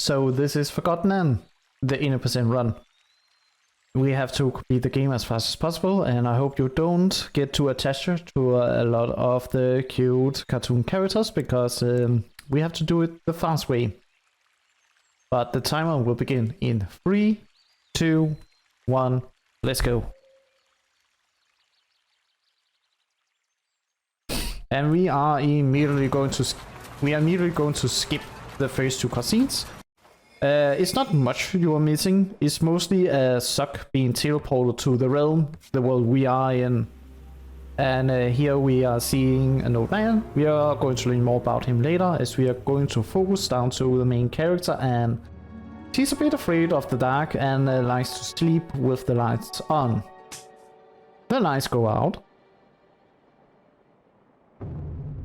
So this is Forgotton Anne, the 80% run. We have to complete the game as fast as possible, and I hope you don't get too attached to a lot of the cute cartoon characters, because we have to do it the fast way. But the timer will begin in 3, 2, 1, let's go. And we are immediately going to skip the first 2 cutscenes. It's not much you are missing. It's mostly a suck being teleported to the realm, the world we are in. And here we are seeing an old man. We are going to learn more about him later, as we are going to focus down to the main character, and she's a bit afraid of the dark and likes to sleep with the lights on. The lights go out.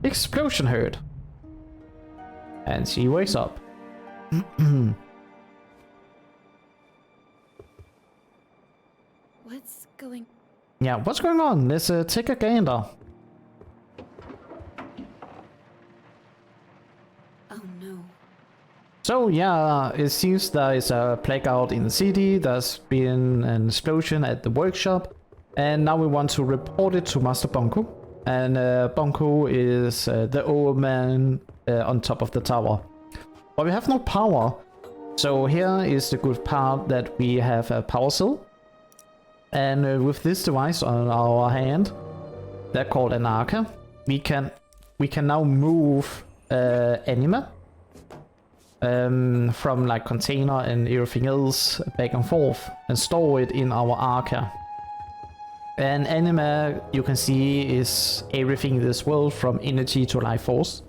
Explosion heard. And she wakes up. What's going on? Let's take a gander. Oh no. So yeah, it seems there is a blackout in the city. There's been an explosion at the workshop, and now we want to report it to Master Bunko. And Bunko is the old man on top of the tower. But we have no power. So here is the good part, that we have a power cell. And with this device on our hand, they're called an arca, we can now move anima from like container and everything else back and forth, and store it in our arca. And anima, you can see, is everything in this world, from energy to life force.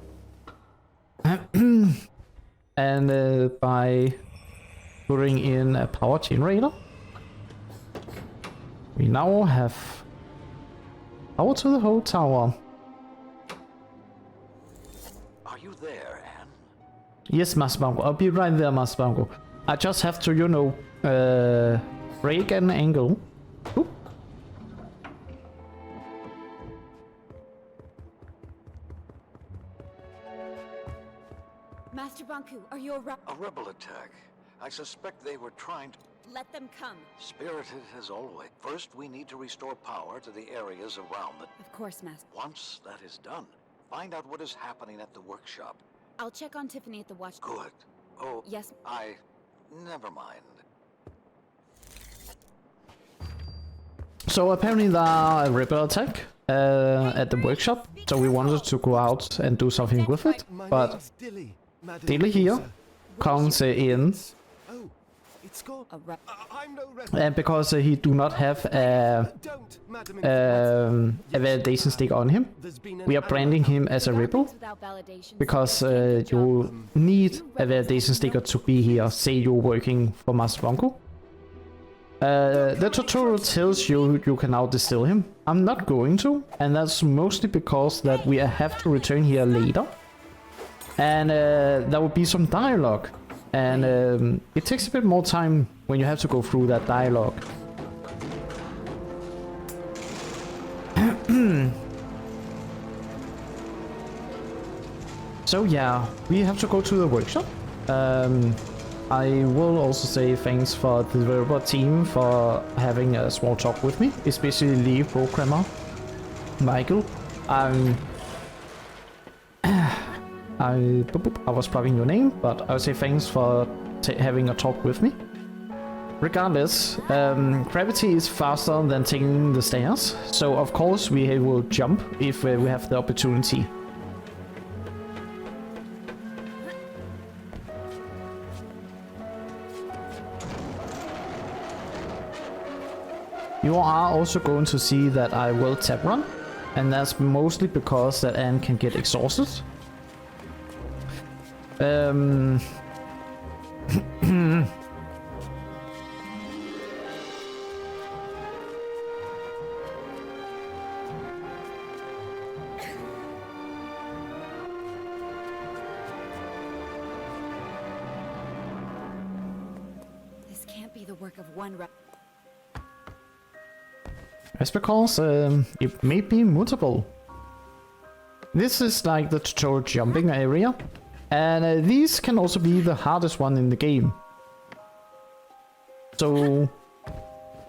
And by putting in a power generator, we now have power to the whole tower. Are you there, Anne? Yes, Master Bunko. I'll be right there, Master Bunko. I just have to, you know, break an angle. Oop. Master Banku, are you around? A rebel attack. I suspect they were trying to... Let them come. Spirited as always. First, we need to restore power to the areas around the... Of course, Master. Once that is done, find out what is happening at the workshop. I'll check on Tiffany at the watch. Good. Oh, yes. Never mind. So apparently there are a rebel attack at the workshop, so we wanted to go out and do something with it, but Dilly here comes in, and because he do not have a validation stick on him, we are branding him as a rebel, because you need a validation sticker to be here, say you're working for Master Bunko. The tutorial tells you can now distill him. I'm not going to, and that's mostly because that we have to return here later, and there will be some dialogue, and it takes a bit more time when you have to go through that dialogue. So yeah, we have to go to the workshop. I will also say thanks for the developer team for having a small talk with me, especially lead programmer Michael. I was plugging your name, but I would say thanks for having a talk with me. Regardless, gravity is faster than taking the stairs, so of course we will jump if we have the opportunity. You are also going to see that I will tap run, and that's mostly because that Anne can get exhausted. This can't be the work of one rep. That's because it may be mutable. This is like the tutorial jumping area. And these can also be the hardest one in the game. So...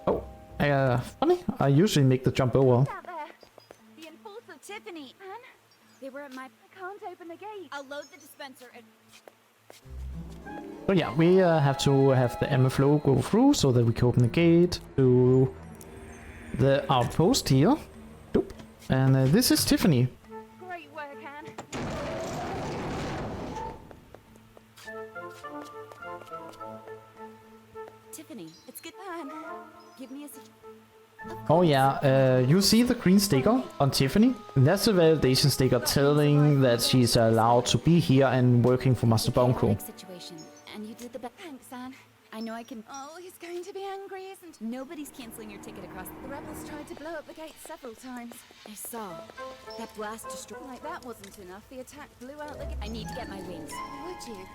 Oh, funny, I usually make the jump over. Out there. The enforcer, Tiffany. Anne? They were at my... I can't open the gate. I'll load the dispenser and... So yeah, we have to have the ammo flow go through so that we can open the gate to the outpost here. Oop. And this is Tiffany. Great work, Anne. Tiffany, it's good. Anne, give me a... Oh yeah, you see the green sticker on Tiffany? That's a validation sticker telling that she's allowed to be here and working for Master Bonko. Situation, and you did the best. Thanks, Anne. I know I can... Oh, he's going to be angry, isn't he? Nobody's canceling your ticket across... The rebels tried to blow up the gate several times. I saw. That blast destroyed... Like that wasn't enough. The attack blew out the gate. I need to get my wings. Would you?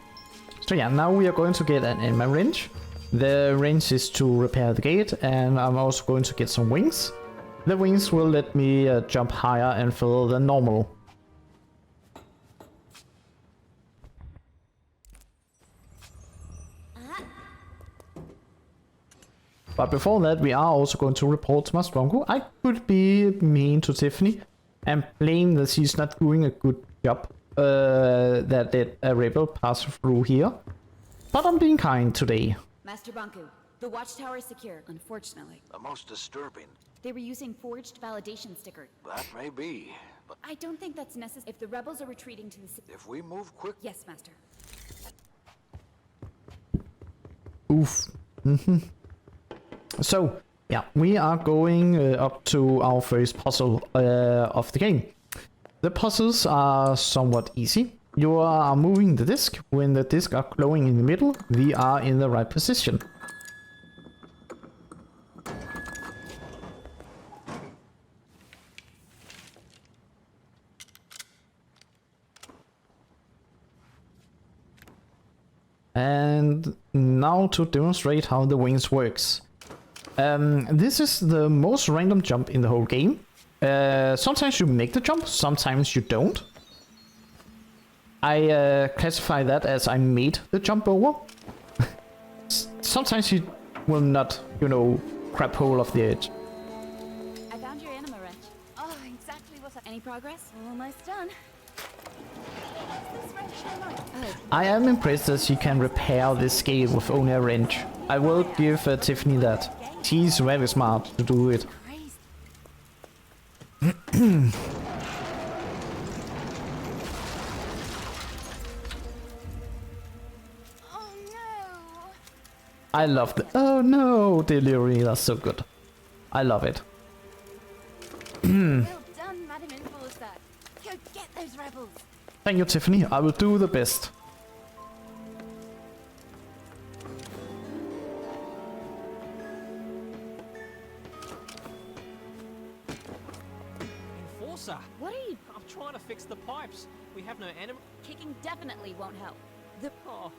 So yeah, now we are going to get an ammo wrench. The wrench is to repair the gate, and I'm also going to get some wings. The wings will let me jump higher and further than normal. But before that, we are also going to report to Master Bonko. I could be mean to Tiffany and blame that she's not doing a good job. That a rebel passed through here. But I'm being kind today. Master Bonko, the watchtower is secure, unfortunately. The most disturbing. They were using forged validation stickers. That may be, but I don't think that's necessary. If the rebels are retreating to the city... if we move quick... Yes, Master. Oof. So, yeah, we are going up to our first puzzle of the game. The puzzles are somewhat easy. You are moving the disc. When the disc are glowing in the middle, we are in the right position. And now to demonstrate how the wings works. This is the most random jump in the whole game. Sometimes you make the jump, sometimes you don't. I classify that as I made the jump over. Sometimes you will not, you know, grab hold of the edge. I found your anima wrench. Oh, exactly what's... Any progress? Almost done. What's this wrench for mine? Oh. I am impressed that she can repair this gate with only a wrench. I will give Tiffany that. She's very smart to do it. I love the oh no delivery, that's so good. I love it. Well done, Madam Enforcer. Go get those rebels. Thank you, Tiffany. I will do the best. Enforcer! What are you... I'm trying to fix the pipes. We have no animal. Kicking definitely won't help. Oh,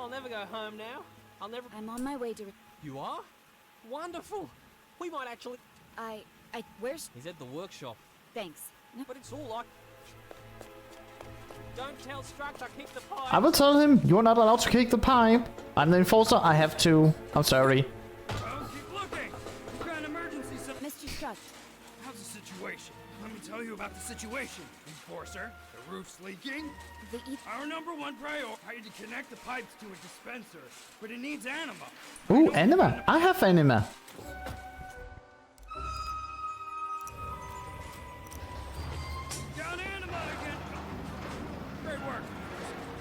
I'll never go home now. I'll never... I'm on my way to... You are? Wonderful! We might actually... Where's... He's at the workshop. Thanks. No. But it's all like... Don't tell Struct I kicked the pipe! I will tell him you're not allowed to kick the pipe. I'm the enforcer, I have to. I'm sorry. Well, keep looking. We've got an emergency. Mr. Struck, How's the situation? Let me tell you about the situation, Enforcer. The roof's leaking. the Our number one priority to connect the pipes to a dispenser, but it needs anima. Ooh, anima. I have anima. Down anima again. Great work.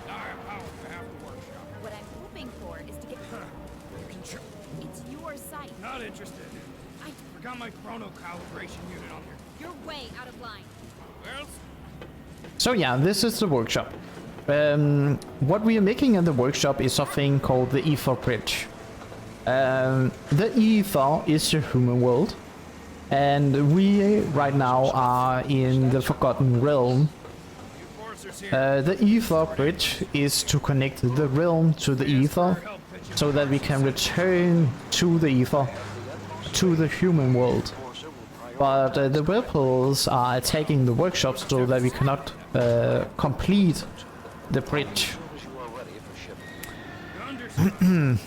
Now I have power to have the workshop. What I'm hoping for is to get... You can It's your site. Not interested. I... Forgot my chrono calibration unit on here. You're way out of line. Well, So yeah, this is the workshop. What we are making in the workshop is something called the ether bridge. The ether is the human world, and we right now are in the Forgotten Realm. Enforcer's here. The ether bridge is to connect the realm to the ether, so that we can return to the ether, to the human world. But the rebels are attacking the workshop so that we cannot complete the bridge. As soon as you are ready for shipping. Understood.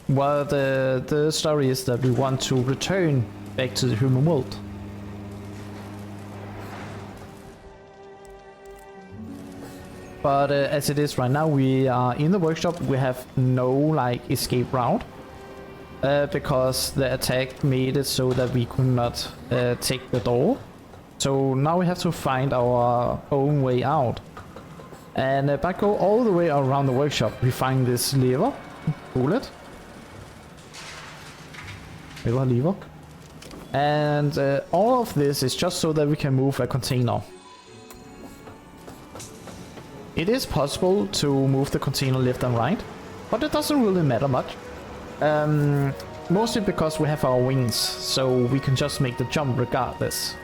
Well, the story is that we want to return back to the human world. But as it is right now, we are in the workshop. We have no like escape route because the attack made it so that we could not take the door. So now we have to find our own way out. And if I go all the way around the workshop, we find this lever. Pull it. Lever. And all of this is just so that we can move a container. It is possible to move the container left and right, but it doesn't really matter much. Mostly because we have our wings, so we can just make the jump regardless.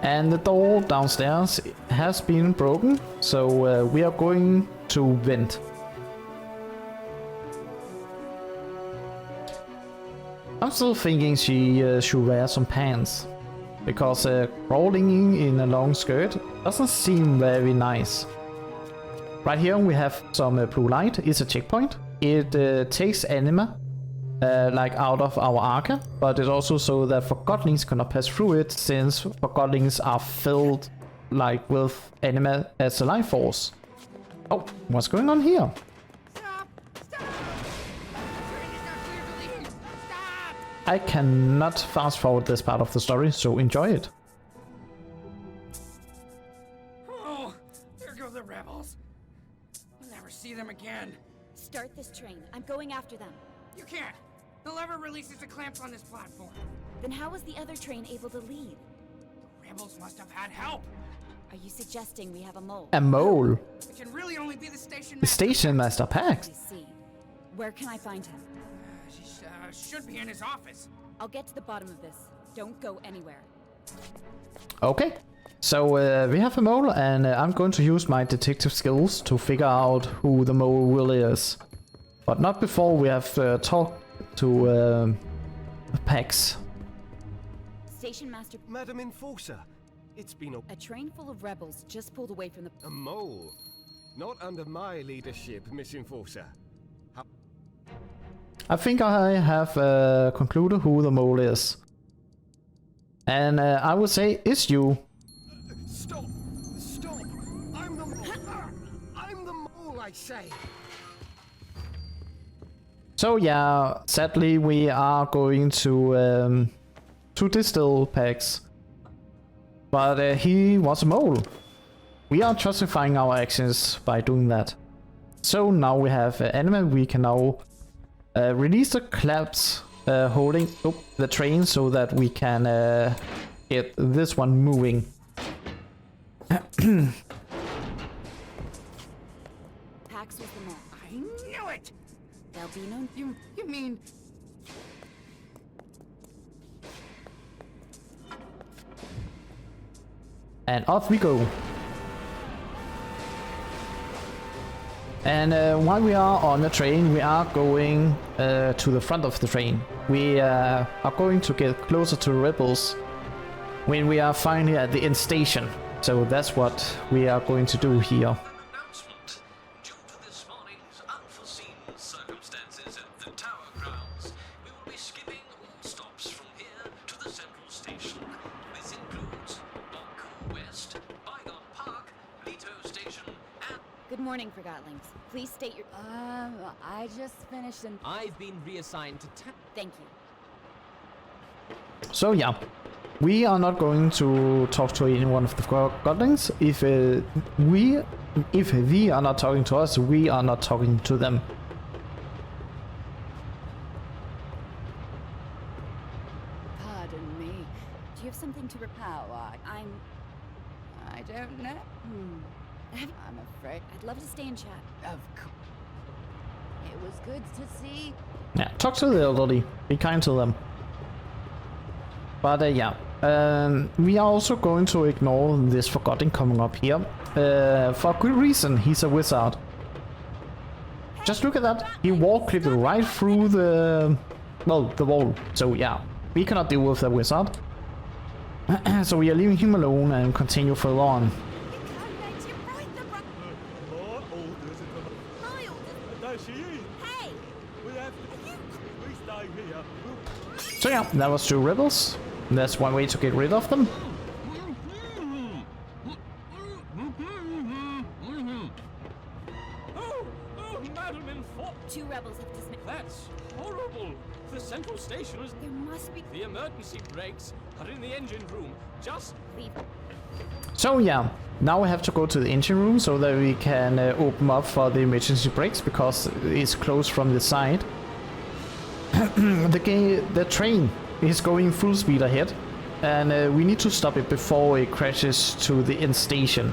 And the door downstairs has been broken, so we are going to vent. I'm still thinking she should wear some pants. Because crawling in a long skirt doesn't seem very nice. Right here we have some blue light. It's a checkpoint. It takes anima like out of our arca, but it's also so that Forgottlings cannot pass through it, since Forgottlings are filled like with anima as a life force. Oh, what's going on here? Stop! Stop! Train is not clear to leave! Stop! I cannot fast forward this part of the story, so enjoy it. Oh, there go the rebels. We'll never see them again. Start this train. I'm going after them. You can't. The lever releases the clamps on this platform. Then how was the other train able to leave? The rebels must have had help. Are you suggesting we have a mole? A mole. It can really only be the station The master. station master I Pax. see. Where can I find him? She should be in his office. I'll get to the bottom of this. Don't go anywhere. Okay. So we have a mole, and I'm going to use my detective skills to figure out who the mole really is. But not before we have talked to Pax. Station master. Madam Enforcer, it's been A train full of rebels just pulled away from the. a mole. Not under my leadership, Miss Enforcer. I think I have concluded who the mole is. And I would say it's you. Stop! Stop! I'm the mole! I'm the mole, I say! So yeah, sadly we are going to distill Pax. But he was a mole. We are justifying our actions by doing that. So now we have anima. We can now release the clamps holding the train so that we can get this one moving. Pax was the mole. I knew it! There'll be no. You mean... And off we go. And while we are on the train, we are going to the front of the train. We are going to get closer to the rebels when we are finally at the end station. So that's what we are going to do here. Announcement. Due to this morning's unforeseen circumstances at the tower grounds, we will be skipping all stops from here to the central station. This includes Bonku West, Bygone Park, Leto Station, and... Good morning, Forgottlings. Please state your. I just finished and. I've been reassigned to Thank you. So yeah, we are not going to talk to any one of the Forgottlings. If we are not talking to us, we are not talking to them. Pardon me. Do you have something to report? I don't know. I'm afraid. I'd love to stay and chat. Of course. It was good to see. Yeah, talk to the elderly. Be kind to them. But yeah, we are also going to ignore this Forgotten coming up here. For good reason, he's a wizard. Just look at that. He wall-clipped right through the... well, the wall. So yeah, we cannot deal with the wizard. So we are leaving him alone and continue further on. You can't let you break the There she is. Hey! We have to... We stay here. So yeah, that was 2 rebels. That's one way to get rid of them. Oh, Madam Enforcer. 2 rebels have dismissed. That's horrible. The central station is... There must be. The emergency brakes are in the engine room. Just... Leave. So yeah, now we have to go to the engine room so that we can open up for the emergency brakes because it's closed from the side. The train is going full speed ahead and we need to stop it before it crashes to the end station.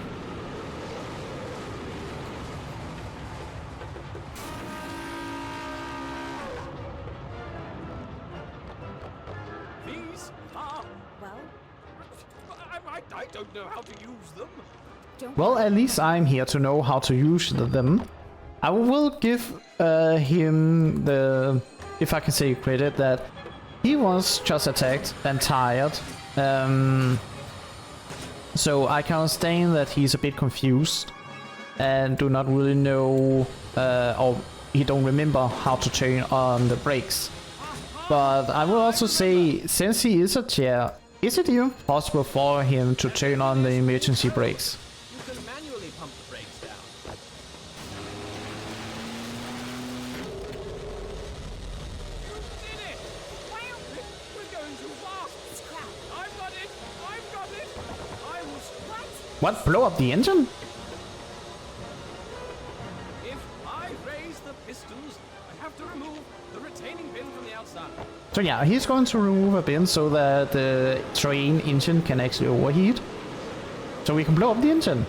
These are... Well, I don't know how to use them. don't. Well, at least I'm here to know how to use them. I will give him the, if I can say credit, that he was just attacked and tired. So I can understand that he's a bit confused and do not really know, or he don't remember how to turn on the brakes. But I will also say, since he is a chair, is it even possible for him to turn on the emergency brakes? You can manually pump the brakes down. You did it! Wow! We're going too fast! Crap. I've got it! I've got it! I was... What? Blow up the engine? If I raise the pistons, I have to remove the retaining pin from the outside. So yeah, he's going to remove a bin so that the train engine can actually overheat. So we can blow up the engine.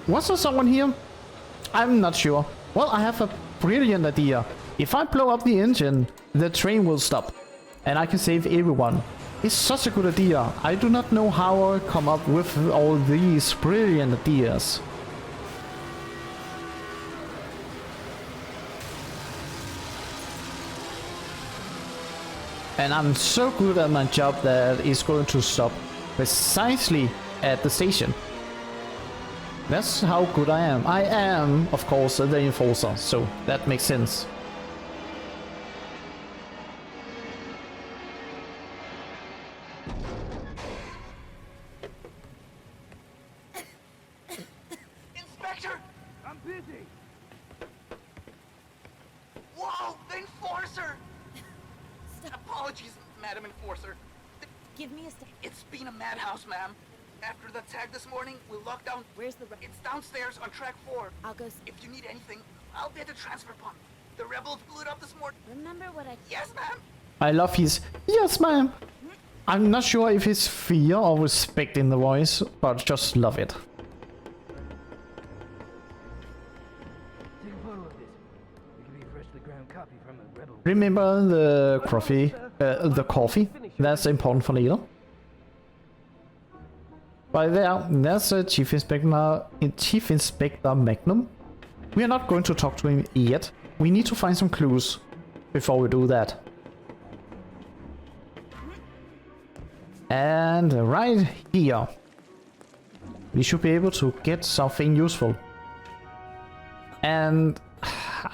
Was there someone here? I'm not sure. Well, I have a brilliant idea. If I blow up the engine, the train will stop. And I can save everyone. It's such a good idea. I do not know how I come up with all these brilliant ideas. And I'm so good at my job that it's going to stop precisely at the station. That's how good I am. I am, of course, the enforcer, so that makes sense. Inspector! I'm busy. Whoa, the Enforcer! Apologies, Madam Enforcer. Give me a step. It's been a madhouse, ma'am. After the attack this morning, we locked down... Where's the? It's downstairs on track 4. I'll go. If you need anything, I'll be at the transfer pump. The rebels blew it up this morning. Remember what I. Yes, ma'am! I love his yes ma'am. I'm not sure if it's fear or respect in the voice, but just love it. Take a photo of this. It can be a freshly ground copy from a rebel. Remember the coffee? The coffee. That's important for later. By there's a Chief Inspector Magnum. We are not going to talk to him yet. We need to find some clues before we do that. And right here, we should be able to get something useful. And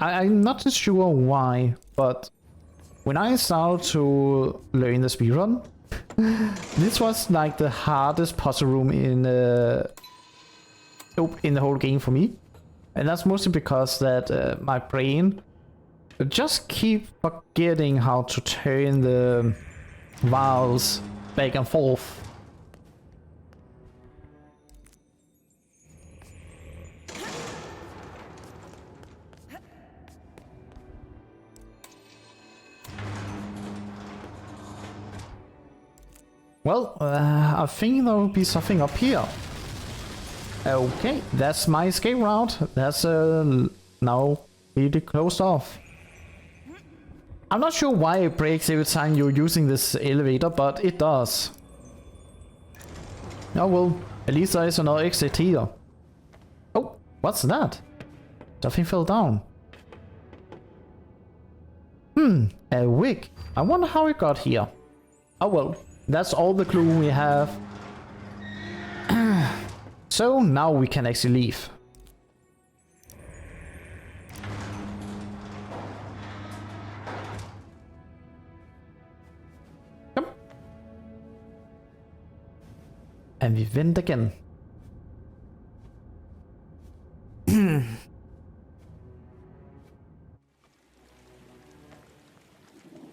I'm not sure why, but when I started to learn the speedrun, this was like the hardest puzzle room in the whole game for me. And that's mostly because that my brain just keep forgetting how to turn the valves back and forth. Well, I think there will be something up here. Okay, that's my escape route. That's now really closed off. I'm not sure why it breaks every time you're using this elevator, but it does. Oh well, at least there is another exit here. Oh, what's that? Something fell down. A wig. I wonder how it got here. Oh well, that's all the clue we have. So now we can actually leave. Kom. And vi venter igen.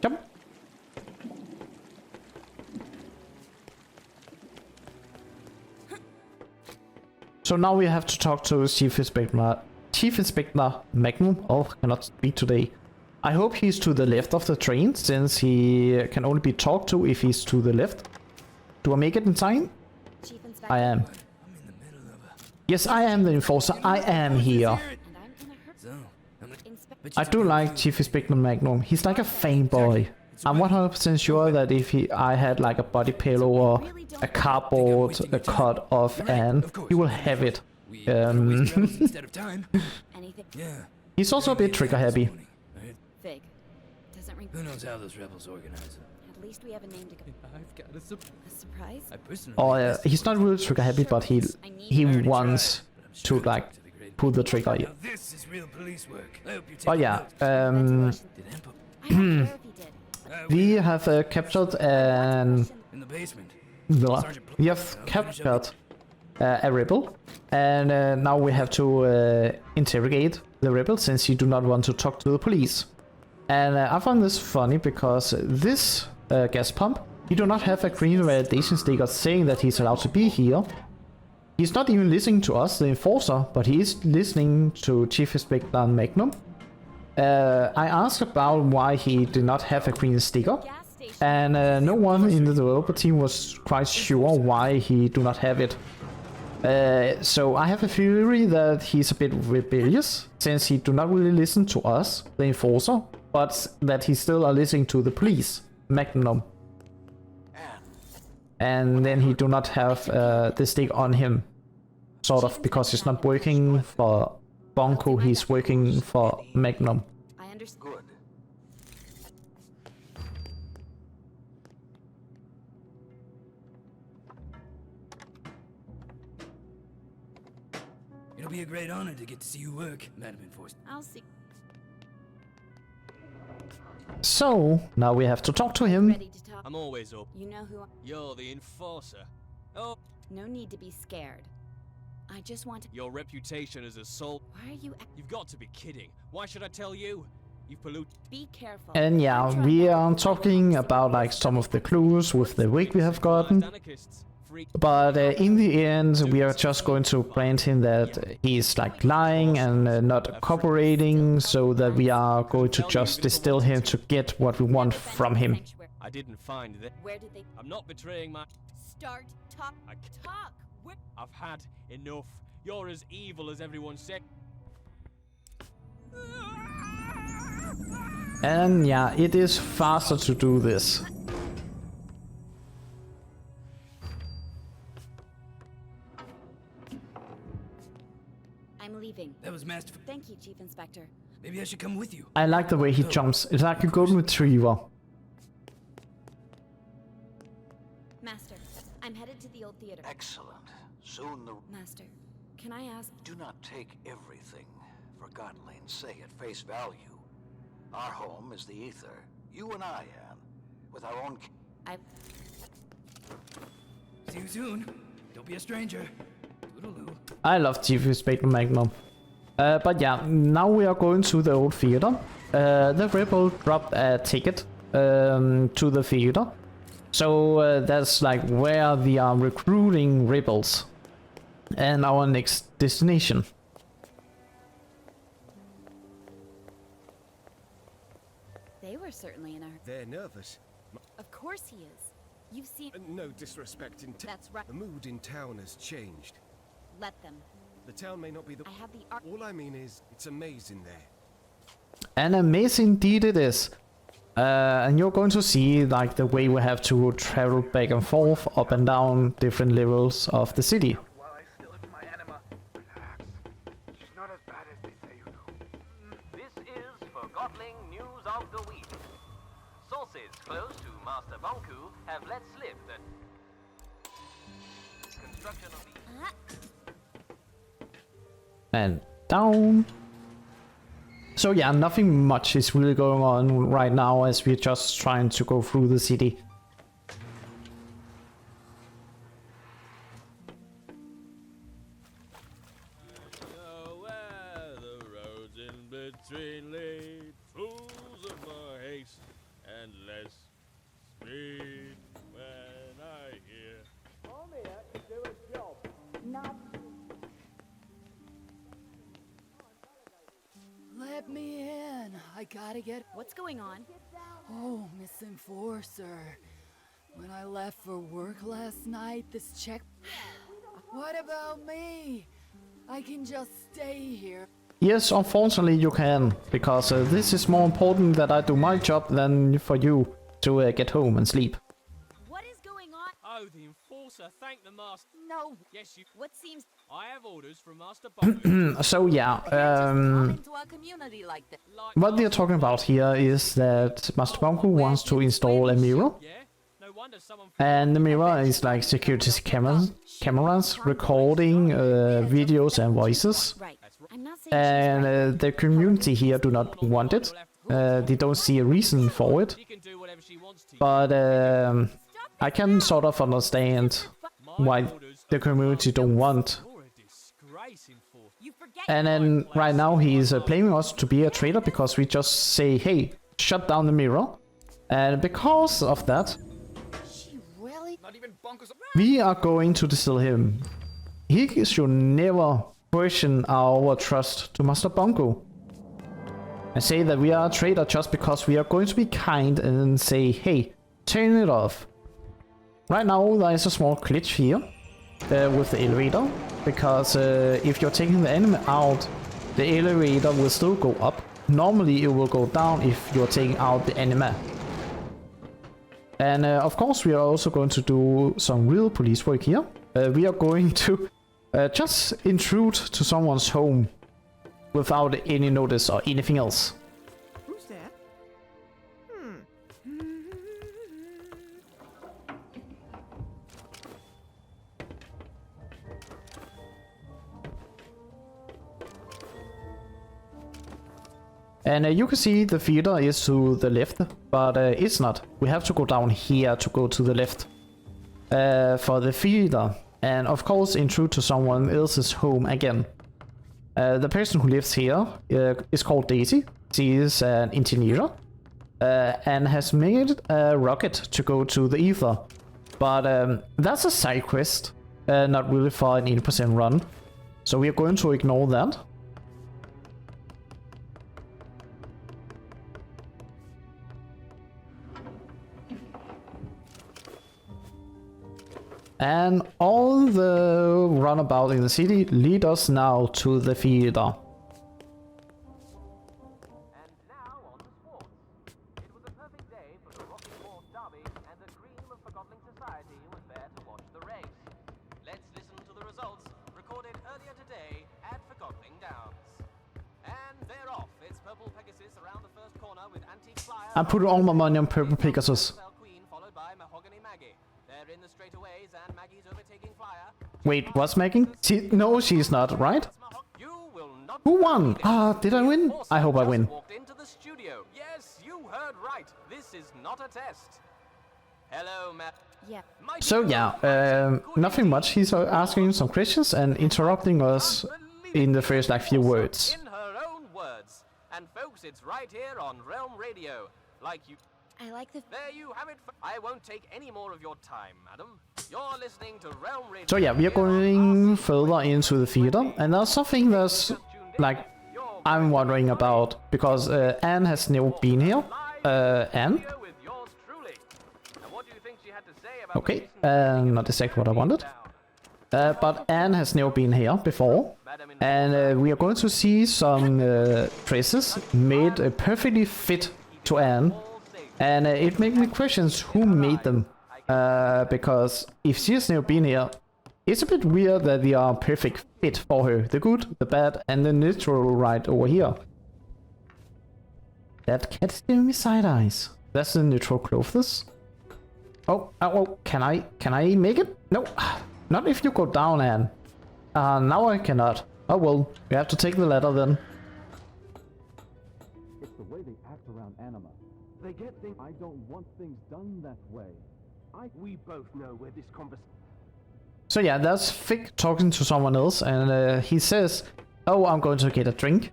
Kom. So now we have to talk to Chief Inspector Magnum. Oh, I cannot speak today. I hope he's to the left of the train, since he can only be talked to if he's to the left. Do I make it in time? Chief Inspector. I am. Yes, I am the enforcer. I am here. And I'm in a hurry. So, Inspector. I do like Chief Inspector Magnum. He's like a fanboy. I'm 100% sure that if I had like a body pillow or a cardboard cut of Anne, he will have it. instead of time. Anything. Yeah. He's also a bit trigger happy. Fig. Doesn't ring. Who knows how those rebels organize it? At least we have a name to go. I've got a A surprise? I personally. Or he's not really trigger happy, but he wants to like pull the trigger. Now this is real police work. I hope you take But yeah, notes. Did Ampo I don't care if he did. we have captured an in the basement? we have captured a rebel, and now we have to interrogate the rebel since you do not want to talk to the police. And I found this funny because this gas pump, he do not have a green validation sticker saying that he's allowed to be here. He's not even listening to us, the enforcer, but he is listening to Chief Inspector Magnum. I asked about why he did not have a green sticker, Gas station. and no one in the developer team was quite sure why he do not have it. So I have a theory that he's a bit rebellious, since he do not really listen to us, the enforcer, but that he still are listening to the police, Magnum. And then he do not have the stick on him, sort of, because he's not working for Bonko, he's working for Magnum. I understand. Good. It'll be a great honor to get to see you work, Madam Enforcer. I'll see. So now we have to talk to him. Ready to talk. I'm always up. You know who I... You're the enforcer. Oh, No need to be scared. I just want to... your reputation as a soul. Why are you... You've got to be kidding. Why should I tell you? You've polluted. Be careful. And yeah, we are talking about like some of the clues with the wig we have gotten. Anarchists. Freak. But in the end, we are just going to grant him that he's like lying and not cooperating, so that we are going to just distill him to get what we want from him. I didn't find that. Where did they... I'm not betraying my. Start talk. I c- Talk. Where... I've had enough. You're as evil as everyone said. And yeah, it is faster to do this. I'm leaving. That was masterful. Thank you, Chief Inspector. Maybe I should come with you. I like the way he jumps. It's like a golden retriever. Master, I'm headed to the old theater. Excellent. Soon the... Master, can I ask... Do not take everything Forgotton Anne say at face value. Our home is the ether. You and I, Anne, with our own... I... See you soon. Don't be a stranger. Toodaloo. I love Chief Inspector Magnum. But yeah, now we are going to the old theater. The rebel dropped a ticket to the theater. So that's like where we are recruiting rebels. And our next destination. They were certainly in a... They're nervous. Of course he is. You've seen... No disrespect in That's right. The mood in town has changed. Let them. The town may not be the... I have the art... All I mean is, it's amazing there. And amazing indeed it is. And you're going to see like the way we have to travel back and forth, up and down different levels of the city. While I still have my anima. Relax. She's not as bad as they say, you know. This is Forgotton News of the Week. close to Master Bonku have let slip that construction of the And down. So yeah, nothing much is really going on right now as we're just trying to go through the city. Between lead, fools of more haste and less speed when I hear. I'm here to do a job. Not. Let me in. I gotta get. What's going on? Oh, Miss Enforcer. When I left for work last night, this check. What about me? I can just stay here. Yes, unfortunately you can, because this is more important that I do my job than for you to get home and sleep. What is going on? Oh, the enforcer, thank the master. No. Yes, you. What seems I have orders from Master Bonku. So yeah, Into a community like that. Like what we are talking about here is that Master Bonku wants to install a mirror. Yeah? No wonder someone. And the mirror is like security cameras recording videos and voices. right. I'm not saying she's right. And the community here do not want it. They don't see a reason for it. She can do whatever she wants to. But I can sort of understand why the community don't want. You're a disgrace, enforcer. You forget. And then right now he's blaming us to be a traitor because we just say, hey, shut down the mirror. And because of that, She really? Not even bonkers. we are going to distill him. He should never question our trust to Master Bonku. And say that we are a traitor just because we are going to be kind and say, hey, turn it off. Right now there is a small glitch here with the elevator. Because if you're taking the enemy out, the elevator will still go up. Normally it will go down if you're taking out the enemy. And of course we are also going to do some real police work here. We are going to just intrude to someone's home without any notice or anything else. Who's that? And you can see the theater is to the left, but it's not. We have to go down here to go to the left for the theater. And of course intrude to someone else's home again. The person who lives here is called Daisy. She is an engineer and has made a rocket to go to the ether. But that's a side quest, not really for an 80% run. So we are going to ignore that. And all the runabout in the city lead us now to the theater. And now on to sports. It was a perfect day for the Rocky Horse Derby, and the cream of Forgotton society was there to watch the race. Let's listen to the results, recorded earlier today at Forgotton Downs. And they're off. It's Purple Pegasus around the first corner with Antique Flyer. I put all my money on Purple Pegasus. Queen, followed by Mahogany Maggie. They're in the straightaways, and Maggie's overtaking Flyer. Wait, what's Maggie? No, she's not, right? You will not. Who won? Did I win? I hope I win. Walked into the studio. Yes, you heard right. This is not a test. Hello, Matt. Yeah. So yeah, nothing much. He's asking some questions and interrupting us in the first like few words. In her own words. And folks, it's right here on Realm Radio. Like you. I like the. There you have it. I won't take any more of your time, madam. You're listening to Realm Radio. So yeah, we are going further into the theater, and there's something that's like I'm wondering about because Anne has never been here. Anne. Okay, not exactly what I wanted. But Anne has never been here before, and we are going to see some dresses made perfectly fit to Anne. And it makes me question who made them, because if she has never been here, it's a bit weird that they are perfect fit for her. The good, the bad, and the neutral right over here. That cat's giving me side eyes. That's the neutral clothes. Oh, can I make it? No, not if you go down, Anne. Now I cannot. Oh well, we have to take the ladder then. It's the way they act around anima. They get things. I don't want things done that way. We both know where this conversation. So yeah, that's Fig talking to someone else, and he says, "Oh, I'm going to get a drink."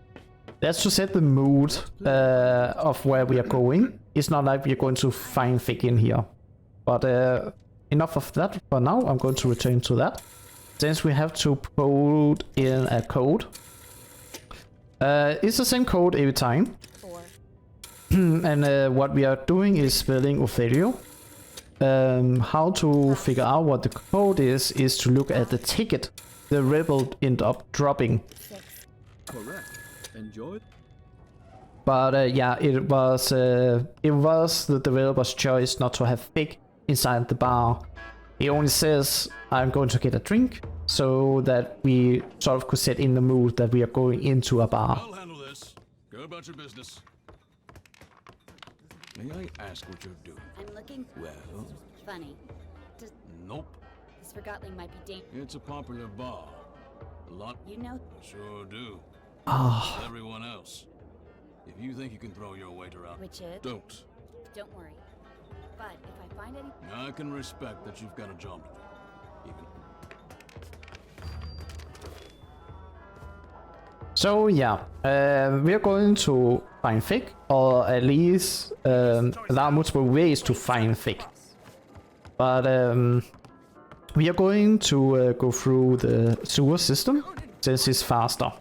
That's to set the mood of where we are going. It's not like we are going to find Fig in here. But enough of that for now. I'm going to return to that. Since we have to put in a code. It's the same code every time. And what we are doing is spelling Ophelia. How to figure out what the code is to look at the ticket the rebel end up dropping. Correct. Enjoyed. But yeah, it was the developer's choice not to have Fig inside the bar. He only says, "I'm going to get a drink," so that we sort of could set in the mood that we are going into a bar. I'll handle this. Go about your business. May I ask what you're doing? I'm looking. Well? Funny. Nope. This Forgotton might be dangerous. It's a popular bar. A lot. You know? I sure do. Ah. Everyone else. If you think you can throw your weight around, Richard. don't. Don't worry. But if I find any... I can respect that you've got a job to do. Even. So yeah, we are going to find Fig, or at least there are multiple ways to find Fig. But we are going to go through the sewer system, since it's faster.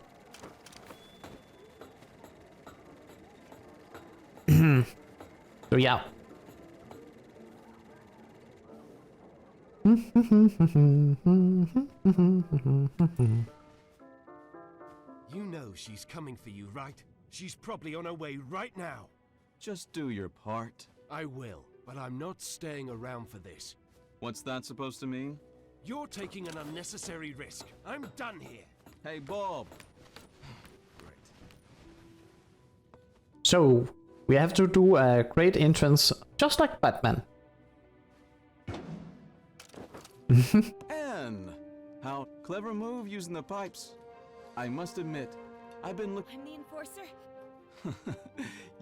So yeah. You know she's coming for you, right? She's probably on her way right now. Just do your part. I will, but I'm not staying around for this. What's that supposed to mean? You're taking an unnecessary risk. I'm done here. Hey, Bob. So we have to do a great entrance, just like Batman. Anne! How clever move using the pipes. I must admit, I've been looking. I'm the enforcer.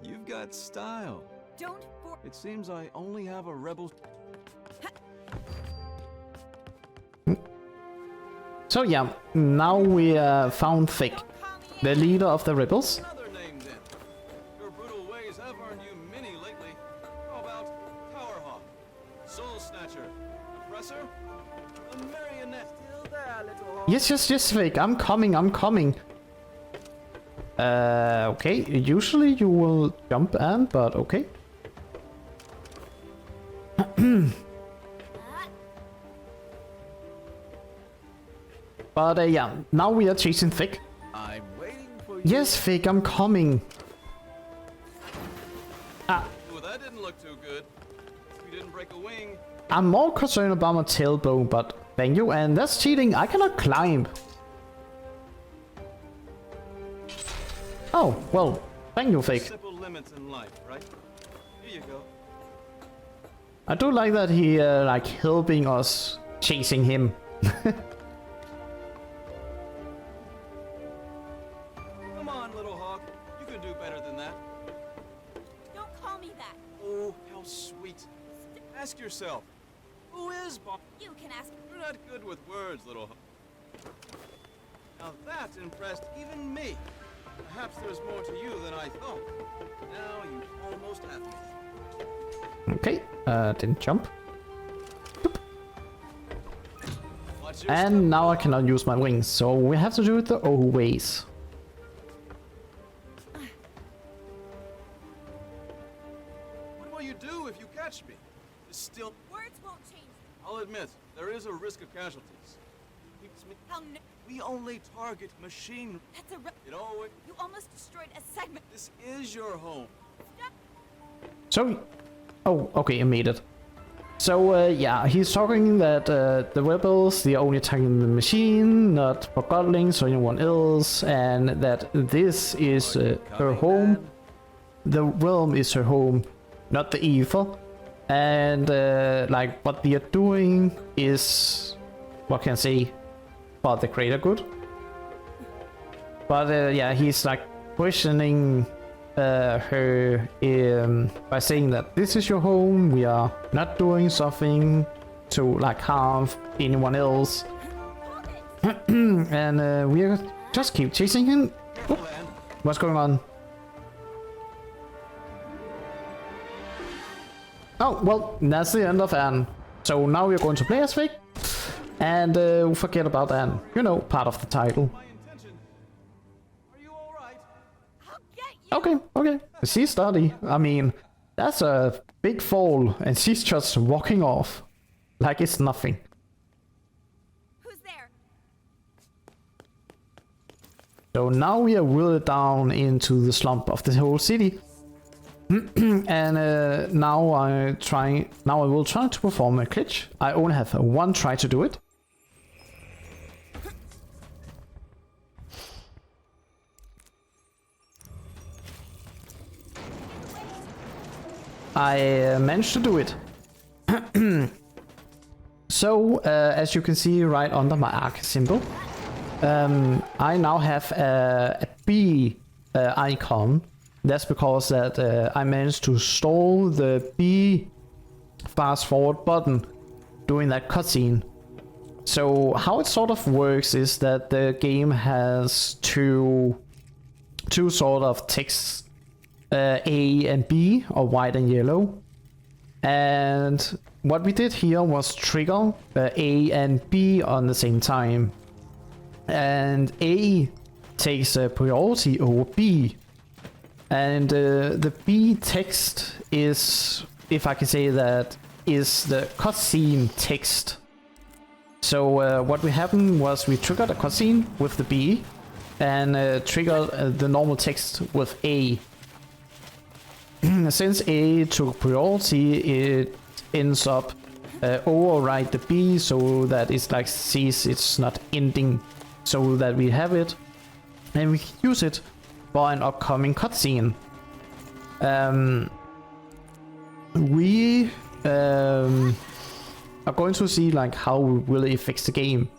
You've got style. Don't It seems I only have a rebel. So yeah, now we found Fig, the leader of the rebels. Another name then. Your brutal ways have earned you many lately. How about Towerhawk, Soul Snatcher, Oppressor, a marionette? Still there, little hawk. Yes, Fig, I'm coming. Okay, usually you will jump, Anne, but okay. But yeah, now we are chasing Fig. I'm waiting for you. Yes, Fig, I'm coming. Well, that didn't look too good. You didn't break a wing. I'm more concerned about my tailbone, but thank you, and that's cheating. I cannot climb. Oh, well, thank you, Fig. Simple limits in life, right? Here you go. I do like that he like helping us chasing him. Come on, little hawk. You can do better than that. Don't call me that. Oh, how sweet. Ask yourself, who is Bob? You can ask. You're not good with words, little hawk. Now that impressed even me. Perhaps there's more to you than I thought. Now you almost have me. Okay, didn't jump. Watch your And step. now I cannot use my wings, so we have to do it the old ways. What will you do if you catch me? Still, Words won't change. I'll admit, there is a risk of casualties. Keeps me. How no. We only target machine. That's a. It always. You almost destroyed a segment. This is your home. So, oh, okay, I made it. So, yeah, he's talking that the rebels, they're only attacking the machine, not Forgottlings or anyone else, and that this is her home. The realm is her home, not the evil. And like what they are doing is, what can I say, for the greater good. But yeah, he's like questioning her by saying that this is your home, we are not doing something to like harm anyone else. And we just keep chasing him. Oh, what's going on? Oh, well, that's the end of Anne. So now we're going to play as Vic. And forget about Anne. You know, part of the title. Okay, okay. She's study. I mean, that's a big fall, and she's just walking off. Like it's nothing. Who's there? So now we are really down into the slump of the whole city. And now I will try to perform a glitch. I only have one try to do it. I managed to do it. So, as you can see right under my arc symbol, I now have a B icon. That's because that I managed to stall the B fast forward button during that cutscene. So how it sort of works is that the game has two sort of texts, A and B, or white and yellow. And what we did here was trigger A and B on the same time. And A takes a priority over B. And the B text is, if I can say that, is the cutscene text. So what we happened was we triggered a cutscene with the B and triggered the normal text with A. Since A took priority, it ends up override the B so that it's like sees it's not ending, so that we have it and we can use it for an upcoming cutscene. We are going to see like how we really fix the game,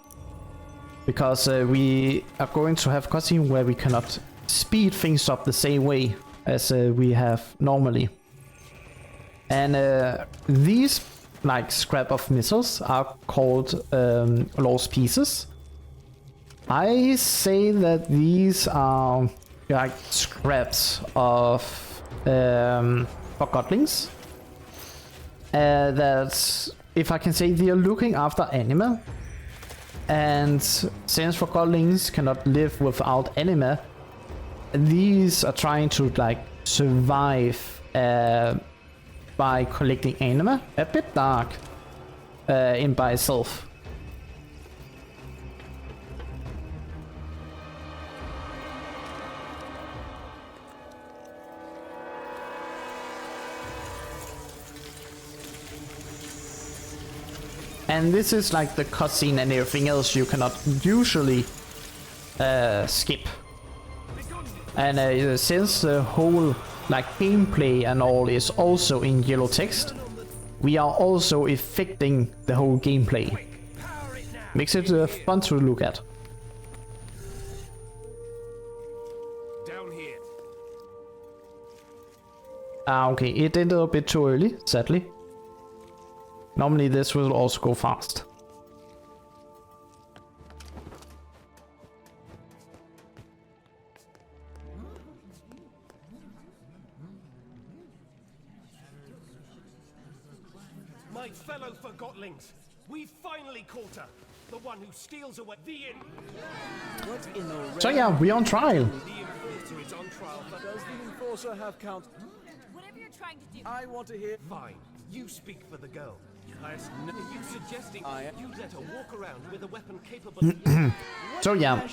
because we are going to have cutscene where we cannot speed things up the same way as we have normally. And these like scrap of missiles are called lost pieces. I say that these are like scraps of Forgottlings. That, if I can say, they are looking after anima. And since Forgottlings cannot live without anima, these are trying to like survive by collecting anima. A bit dark in by itself. And this is like the cutscene and everything else you cannot usually skip. And since the whole like gameplay and all is also in yellow text, we are also affecting the whole gameplay. Makes it fun to look at. Down here. Okay, it ended a bit too early, sadly. Normally this will also go fast. My fellow Forgottlings, we finally caught her. The one who steals away the So yeah, we're on trial. The enforcer is on trial for... Does the enforcer have count? Whatever you're trying to do. I want to hear. Fine, you speak for the girl. Are you suggesting you let her walk around with a weapon capable of... So yeah,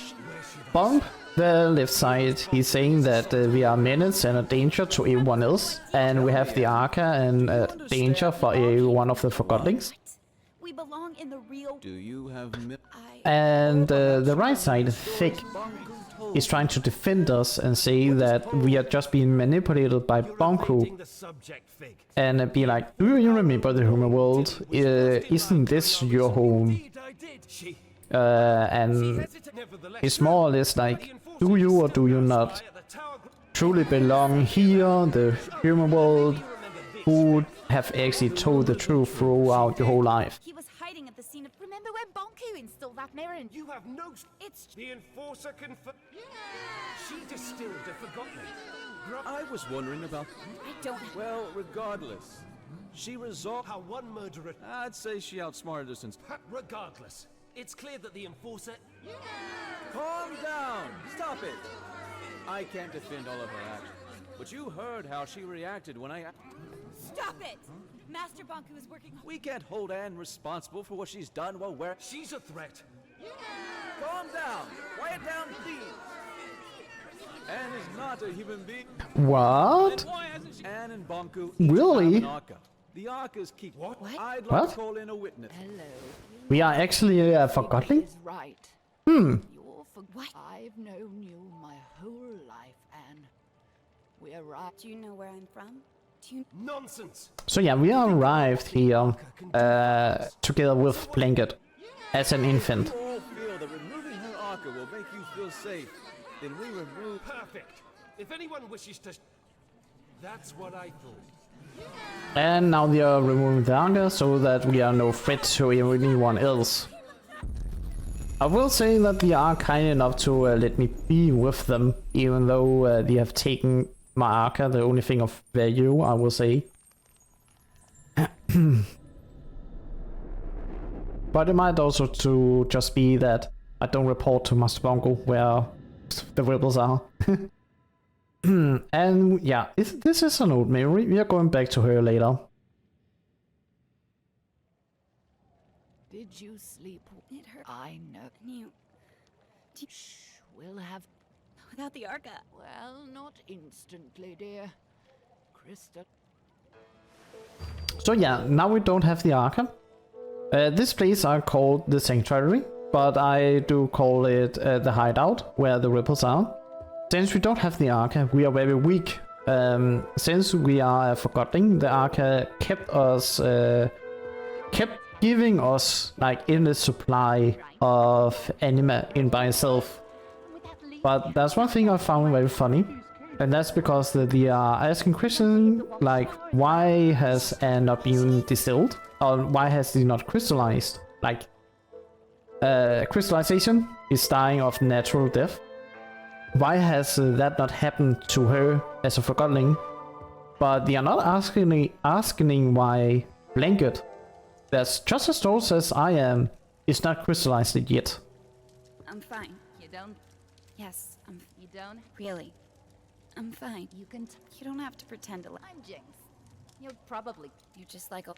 Bomb, the left side, he's saying that we are menace and a danger to everyone else, and we have the Arca and a danger for one of the Forgottlings. We belong in the real... Do you have... And the right side, Thick, is trying to defend us and say that we are just being manipulated by Bonko, Evading the subject, Fig. and be like, do you remember the human world? Isn't this your home? Indeed, I did. She And hesitated. Nevertheless, it's more or less like, do you or do you not at the tower. truly belong here, the human world, who have actually told the truth throughout your whole life? He was hiding at the scene of. Remember when Bonku installed that mirror in? You have no. It's. The enforcer confirmed. She distilled a forgotten. I was wondering about. I don't. Well, regardless, she resolved. How one murderer. I'd say she outsmarted us. Regardless, it's clear that the enforcer. Calm down! Stop it! I can't defend all of her actions, but you heard how she reacted when I. Stop it! Master Bonku is working. We can't hold Anne responsible for what she's done while we're. She's a threat. Calm down! Quiet down, please! Anne is not a human being. What? Why hasn't she? Anne and Bonku. Really? Have an Arca. The Arca's keep. What? I'd like What? to call in a witness. Hello. We are actually Forgotton? Is right. Hmm. You're for what? I've known you my whole life, Anne. We're right. Do you know where I'm from? Do you? Nonsense. So yeah, we arrived here together with Blanket as an infant. You all feel that removing her Arca will make you feel safe. Then we remove. Perfect. If anyone wishes to. That's what I thought. And now they are removing the anchor so that we are no threat to anyone else. I will say that they are kind enough to let me be with them, even though they have taken my Arca, the only thing of value, I will say. But it might also to just be that I don't report to Master Bongo where the rebels are. And yeah, this is an old memory. We are going back to her later. Did you sleep? It hurt. I know. You. Shh. We'll have. Without the Arca. Well, not instantly, dear. Krista. So yeah, now we don't have the Arca. This place I called the Sanctuary, but I do call it the Hideout, where the rebels are. Since we don't have the Arca, we are very weak. Since we are Forgotton, the Arca kept us, kept giving us like endless supply of anima in by itself. But that's one thing I found very funny, and that's because they are asking questions like, why has Anne not been distilled, or why has he not crystallized? Like, crystallization is dying of natural death. Why has that not happened to her as a Forgotton? But they are not asking why Blanket, that's just as old as I am, is not crystallized yet. I'm fine. You don't. Yes, you don't. Really. I'm fine. You can. You don't have to pretend to. I'm Jinx. You're probably. You're just like a.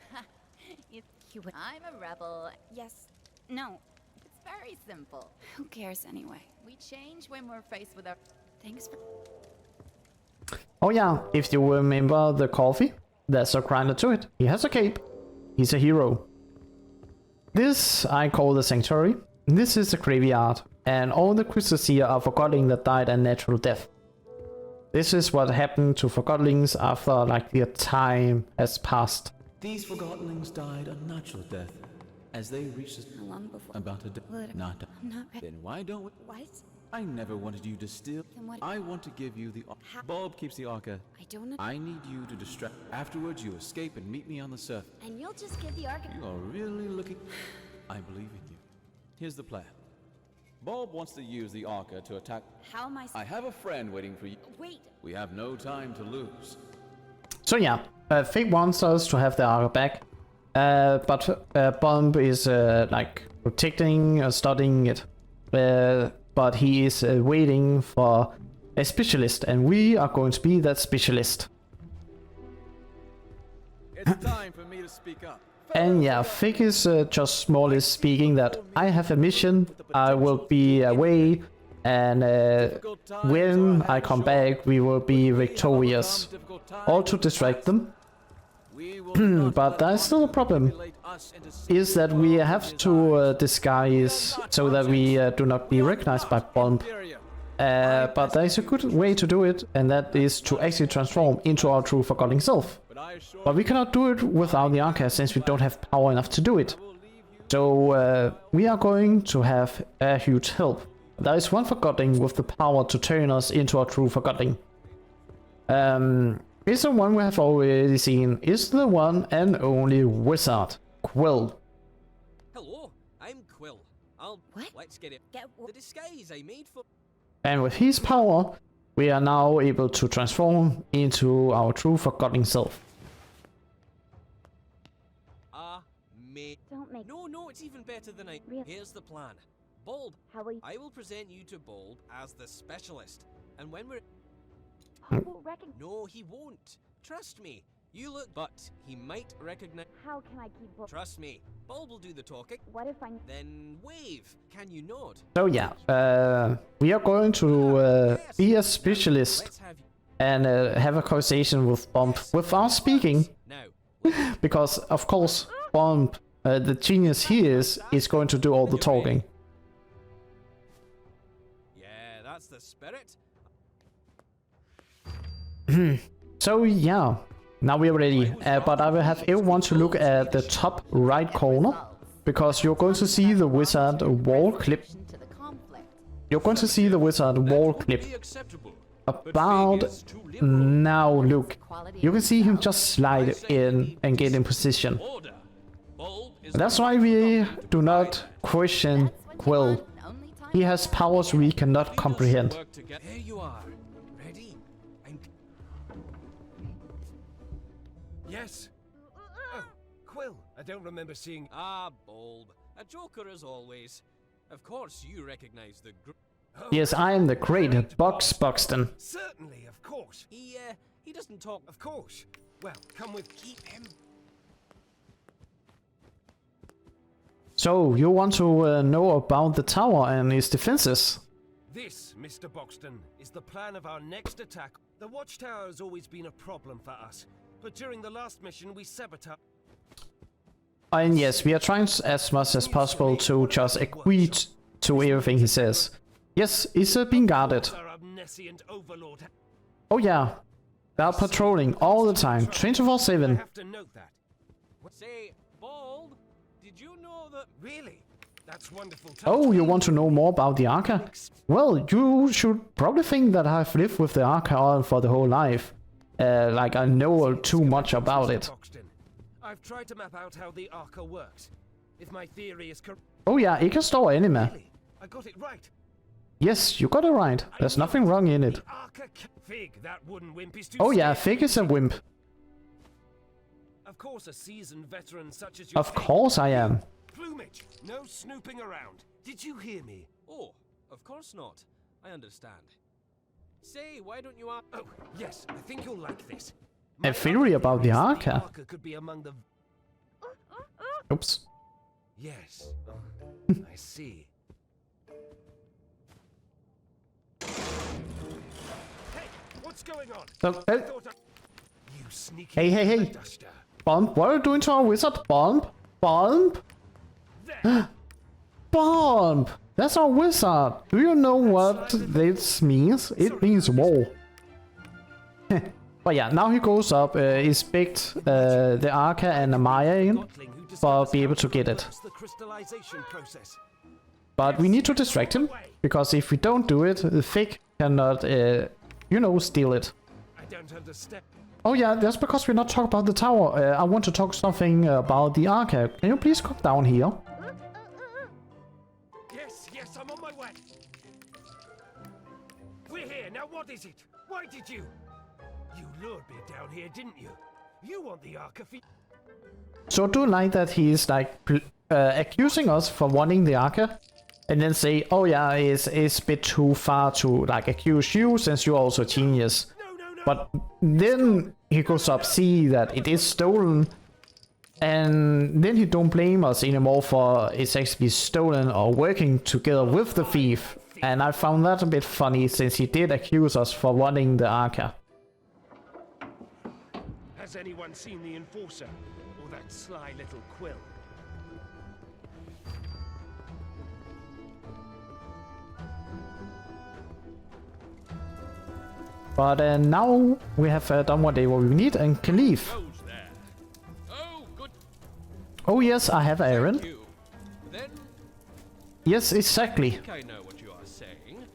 You would. I'm a rebel. Yes. No. It's very simple. Who cares anyway? We change when we're faced with our. Thanks for. Oh yeah, if you remember the coffee, there's a grinder to it. He has a cape. He's a hero. This I call the Sanctuary. This is the graveyard, and all the crystals here are Forgotton that died a natural death. This is what happened to Forgottlings after like their time has passed. These Forgottlings died a natural death as they reached long before. about to die. Not. I'm not. Then why don't we? What? I never wanted you to steal. Then what? I want to give you the. Bulb keeps the Arca. I don't know. I need you to distract. Afterwards, you escape and meet me on the surface. And you'll just give the Arca. You are really looking. I believe in you. Here's the plan. Bulb wants to use the Arca to attack. How am I? I have a friend waiting for you. Wait. We have no time to lose. So yeah, Fig wants us to have the Arca back, but Bulb is like protecting, studying it, but he is waiting for a specialist, and we are going to be that specialist. It's time for me to speak up. And yeah, Fig is just more or less speaking that I have a mission, I will be away, and when I come back we will be victorious. All to distract them. But there's still a problem, is that we have to disguise so that we do not be recognized by Bulb. But there is a good way to do it, and that is to actually transform into our true Forgotton self. But we cannot do it without the Arca, since we don't have power enough to do it. So we are going to have a huge help. There is one Forgotton with the power to turn us into our true Forgotton. It's the one we have already seen. Is the one and only wizard, Quill. Hello, I'm Quill. Let's get it. The disguise I made for. And with his power, we are now able to transform into our true Forgotton self. Don't make. No, it's even better than I. Here's the plan. Bulb. I will present you to Bulb as the specialist, and when we're. No, he won't. Trust me. You look, but he might recognize. How can I keep Bulb? Trust me. Bulb will do the talking. What if I? Then wave. Can you nod? So yeah, we are going to be a specialist and have a conversation with Bump without speaking, because of course Bump, the genius he is going to do all the talking. Yeah, that's the spirit. So yeah, now we are ready, but I will have everyone to look at the top right corner, because you're going to see the wizard wall clip. You're going to see the wizard wall clip. About now, look. You can see him just slide in and get in position. That's why we do not question Quill. He has powers we cannot comprehend. Here you are. Ready? Yes. Oh, Quill. I don't remember seeing. Ah, Bulb. A joker as always. Of course you recognize the Yes, I am the great Box Buxton. Certainly, of course. He doesn't talk. Of course. Well, come with. Keep him. So, you want to know about the tower and its defenses? This, Mr. Boxton, is the plan of our next attack. The watchtower has always been a problem for us, but during the last mission we sabotaged. And yes, we are trying as much as possible to just agree to everything he says. Yes, it's being guarded. Oh yeah, they are patrolling all the time, 24/7. I have to note that. Say, Bulb, did you know that? Really? That's wonderful. Oh, you want to know more about the Arca? Well, you should probably think that I've lived with the Arca for the whole life. Like I know too much about it. I've tried to map out how the Arca works. If my theory is correct. Oh yeah, it can store anime. Really? I got it right. Yes, you got it right. There's nothing wrong in it. Fig, that wooden wimp is too Oh yeah, scared. Fig is a wimp. Of course, a seasoned veteran such as you. Of course I am. Plumage, no snooping around. Did you hear me? Oh, of course not. I understand. Say, why don't you ask? Oh, yes, I think you'll like this. A theory about the Arca. Could be among the. Oops. Yes, I see. Hey, what's going on? So, You sneaky hey. duster. Bump, what are you doing to our wizard? Bump? Bump! That's our wizard! Do you know what this means? It means war. But yeah, now he goes up, inspect the Arca and the Maya in, for be able to get it. But we need to distract him, because if we don't do it, the Fig cannot, steal it. I don't understand. Oh yeah, that's because we're not talking about the tower. I want to talk something about the Arca. Can you please come down here? Yes, I'm on my way. We're here, now what is it? Why did you? You lured me down here, didn't you? You want the Arca for... So I do like that he's like accusing us for wanting the Arca, and then say, oh yeah, it's a bit too far to like accuse you since you're also a genius. But then he goes up, see that it is stolen, and then he don't blame us anymore for it's actually stolen or working together with the thief. And I found that a bit funny since he did accuse us for wanting the Arca. Has anyone seen the Enforcer? Or that sly little Quill? But now we have done what we need and can leave. Goes there. Oh, good. Oh yes, I have Aaron. Thank you. Then Yes, exactly. I think I know what you are saying.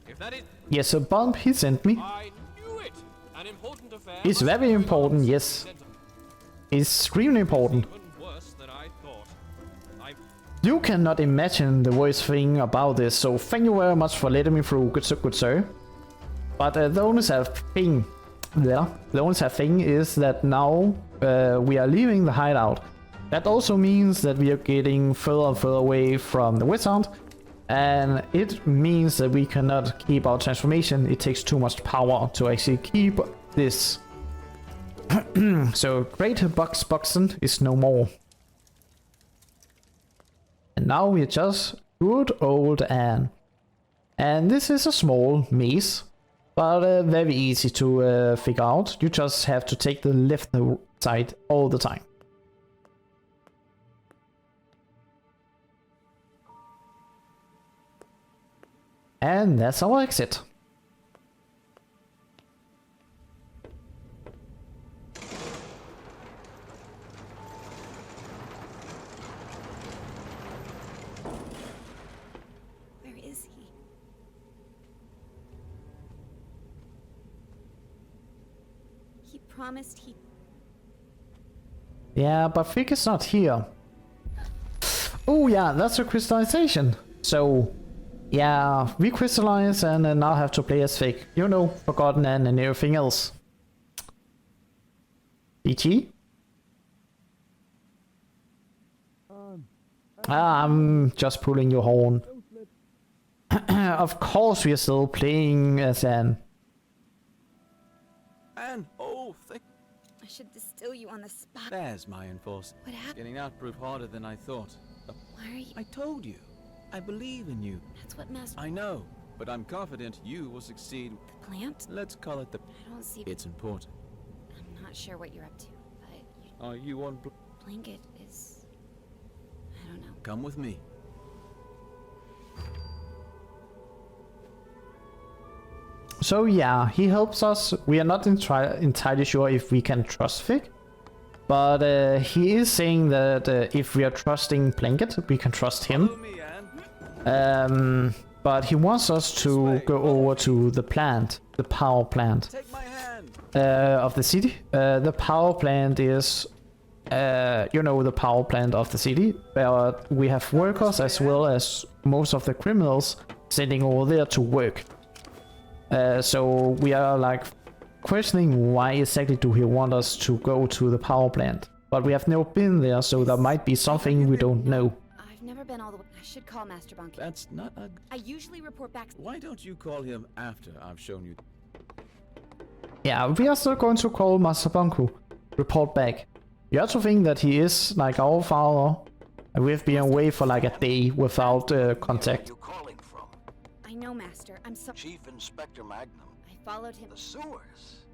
If that is, Yes, a bump he sent me. I knew it. An important affair. It's must very be important, going on. yes. Extremely important. Even worse than I thought. You cannot imagine the worst thing about this, so thank you very much for letting me through, good sir. But the only sad thing, is that now we are leaving the hideout. That also means that we are getting further and further away from the wizard, and it means that we cannot keep our transformation. It takes too much power to actually keep this. So Great Boxton is no more. And now we're just good old Anne. And this is a small maze, but very easy to figure out. You just have to take the left side all the time. And that's our exit. Where is he? He promised he... Yeah, but Fig is not here. Oh yeah, that's a crystallization. So, yeah, we crystallize and now have to play as Fig. You know, Forgotton Anne and everything else. BT? I'm just pulling your horn. Of course we are still playing as Anne. Anne, oh, thank... I should distill you on the spot. There's my enforcer. What happened? Getting out proved harder than I thought. Why are you... I told you. I believe in you. That's what Master... I know, but I'm confident you will succeed. The plant? Let's call it the... I don't see... It's important. I'm not sure what you're up to, but... Are you on... Blanket is... I don't know. Come with me. So yeah, he helps us. We are not entirely sure if we can trust Fig. But he is saying that if we are trusting Blanket, we can trust him. But he wants us to go over to the plant, the power plant of the city. The power plant is, you know, the power plant of the city, where we have workers as well as most of the criminals sitting over there to work. So we are like questioning why exactly do he want us to go to the power plant. But we have never been there, so there might be something we don't know. I've never been all the way... I should call Master Bunky. That's not a... I usually report back... Why don't you call him after I've shown you... Yeah, we are still going to call Master Bunku. Report back. You have to think that he is like our father. And we've been away for like a day without contact. I know, Master. I'm sorry. Chief Inspector Magnum. I followed him. The sewers.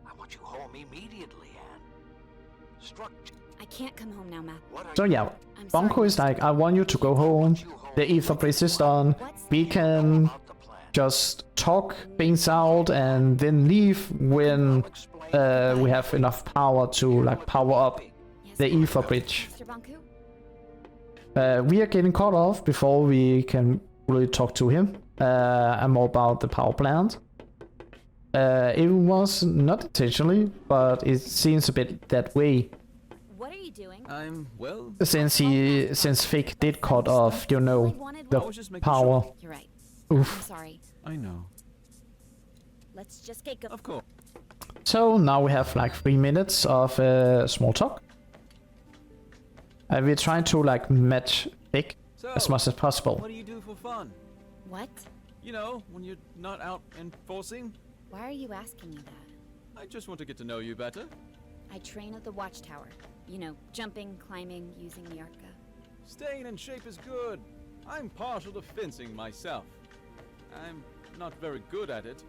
I want you home immediately, Anne. Structure. I can't come home now, Matt. So yeah, Bunko is like, I want you to go home. The ether bridge is done. We can just talk things out and then leave when we have enough power to like power up the ether bridge. We are getting cut off before we can really talk to him and more about the power plant. It was not intentionally, but it seems a bit that way. What are you doing? I'm, well... Since Fig did cut off, you know, the power. You're right. Oof. I'm sorry. I know. Let's just get going. Of course. So now we have like 3 minutes of small talk. And we're trying to like match Fig as much as possible. What do you do for fun? What? You know, when you're not out enforcing. Why are you asking me that? I just want to get to know you better. I train at the watchtower. You know, jumping, climbing, using the Arca. Staying in shape is good. I'm partial to fencing myself. I'm not very good at it.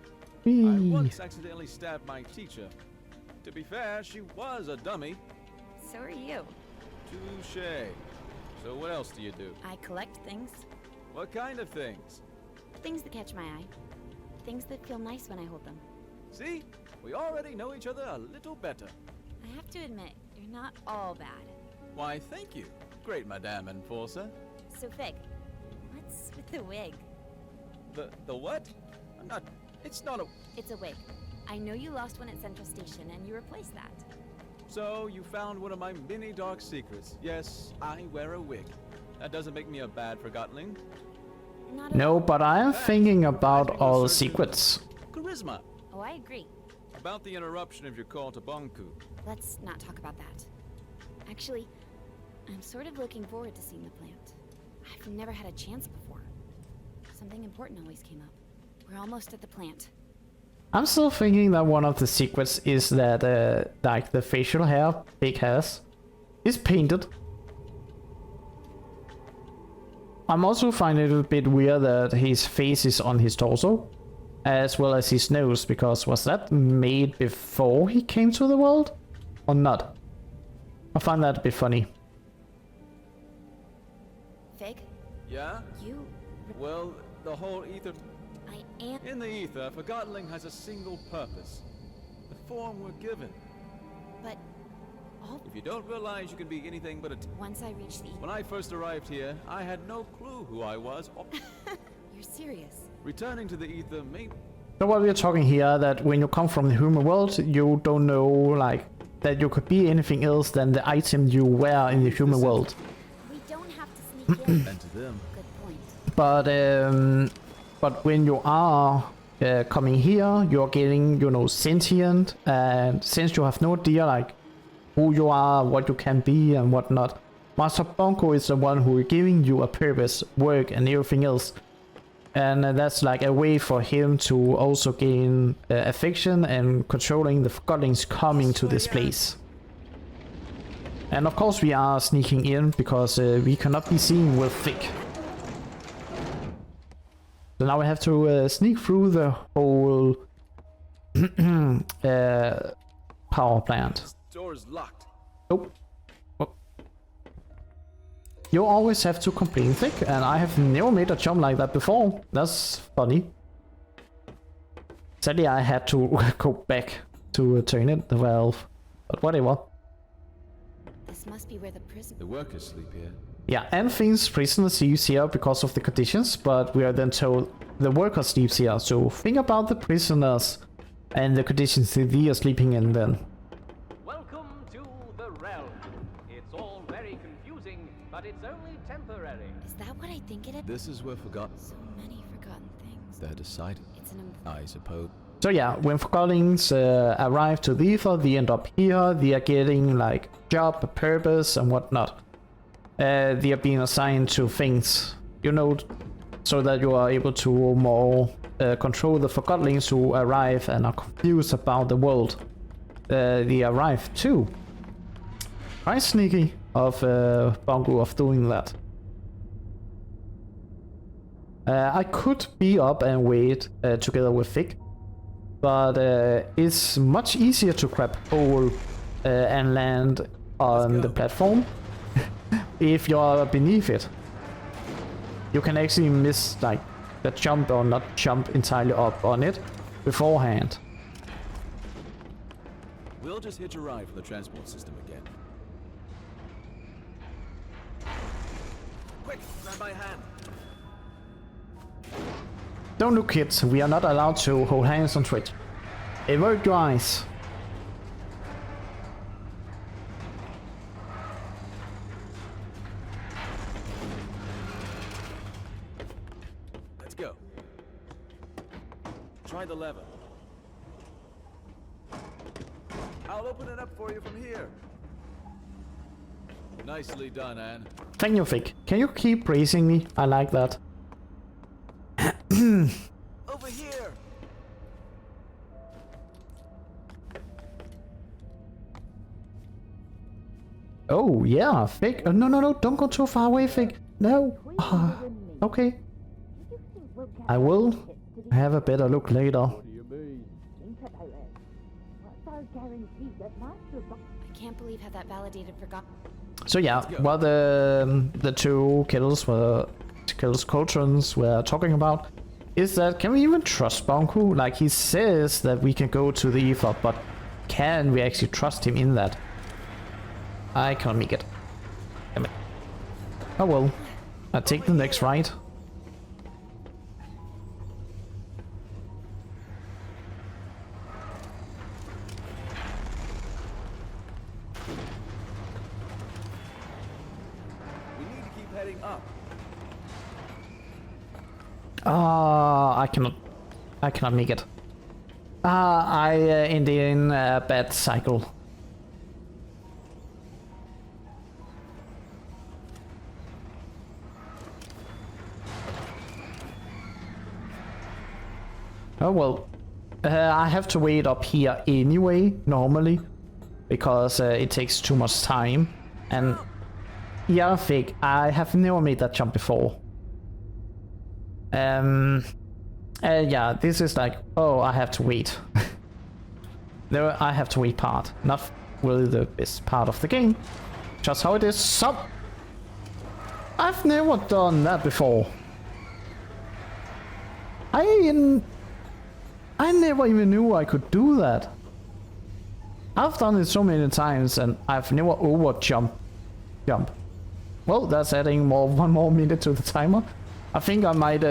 I once accidentally stabbed my teacher. To be fair, she was a dummy. So are you. Touché. So what else do you do? I collect things. What kind of things? Things that catch my eye. Things that feel nice when I hold them. See? We already know each other a little better. I have to admit, you're not all bad. Why, thank you. Great, Madame Enforcer. So, Fig, what's with the wig? The what? I'm not... It's not a... It's a wig. I know you lost one at Central Station, and you replaced that. So, you found one of my many dark secrets. Yes, I wear a wig. That doesn't make me a bad Forgottonling. No, but I'm thinking about all the secrets. Charisma. Oh, I agree. About the interruption of your call to Bonku. Let's not talk about that. Actually, I'm sort of looking forward to seeing the plant. I've never had a chance before. Something important always came up. We're almost at the plant. I'm still thinking that one of the secrets is that, like, the facial hair Big has is painted. I'm also finding it a bit weird that his face is on his torso, as well as his nose, because was that made before he came to the world? Or not? I find that a bit funny. Fig? Yeah? You... Well, the whole ether... I am... In the ether, Forgottonling has a single purpose. The form we're given. But... If you don't realize you can be anything but a... Once I reach the... When I first arrived here, I had no clue who I was. You're serious? Returning to the ether may... So what we're talking here, that when you come from the human world, you don't know, like, that you could be anything else than the item you wear in the human world. We don't have to sneak in. And to them. Good point. But when you are coming here, you're getting, you know, sentient, and since you have no idea, like, who you are, what you can be, and whatnot, Master Bonko is the one who is giving you a purpose, work, and everything else. And that's like a way for him to also gain affection and controlling the Forgottlings coming to this place. And of course we are sneaking in because we cannot be seen with Fig. So now we have to sneak through the whole power plant. Door is locked. Nope. Oh. You always have to complain, Fig, and I have never made a jump like that before. That's funny. Sadly, I had to go back to turn it, the valve. But whatever. This must be where the prison... The workers sleep here. Yeah, Anne thinks prisoners sleeps here because of the conditions, but we are then told the workers sleeps here. So think about the prisoners and the conditions that they are sleeping in then. Welcome to the realm. It's all very confusing, but it's only temporary. Is that what I think it is? This is where Forgotten. So many forgotten things. They're decided. It's an... I suppose. So yeah, when Forgottlings arrive to the ether, they end up here. They are getting like job, purpose, and whatnot. They are being assigned to things, you know, so that you are able to more control the Forgottlings who arrive and are confused about the world they arrive to. Quite sneaky of Bongo of doing that. I could be up and wait together with Fig, but it's much easier to grab hold and land on the platform if you're beneath it. You can actually miss like the jump or not jump entirely up on it beforehand. We'll just hitch a ride for the transport system again. Quick, grab my hand. Don't look, kids, we are not allowed to hold hands on Twitch. Avert your eyes. Let's go. Try the lever. I'll open it up for you from here. Nicely done, Anne. Thank you, Fig. Can you keep praising me? I like that. Over here. Oh yeah, Fig. No, don't go too far away, Fig. No. Okay. I will have a better look later. I can't believe how that validated Forgotten. So yeah, what the two Kills Coltrans were talking about is that can we even trust Bonku? Like, he says that we can go to the ether, but can we actually trust him in that? I can't make it. Damn it. Oh well. I take the next right. We need to keep heading up. I cannot make it. I ended in a bad cycle. Oh well, I have to wait up here anyway, normally, because it takes too much time. And yeah, Fig, I have never made that jump before. Yeah, this is like, oh, I have to wait. No, I have to wait part. Not really the best part of the game. Just how it is. So, I've never done that before. I never even knew I could do that. I've done it so many times and I've never over jump. Well, that's adding one more minute to the timer. I think I might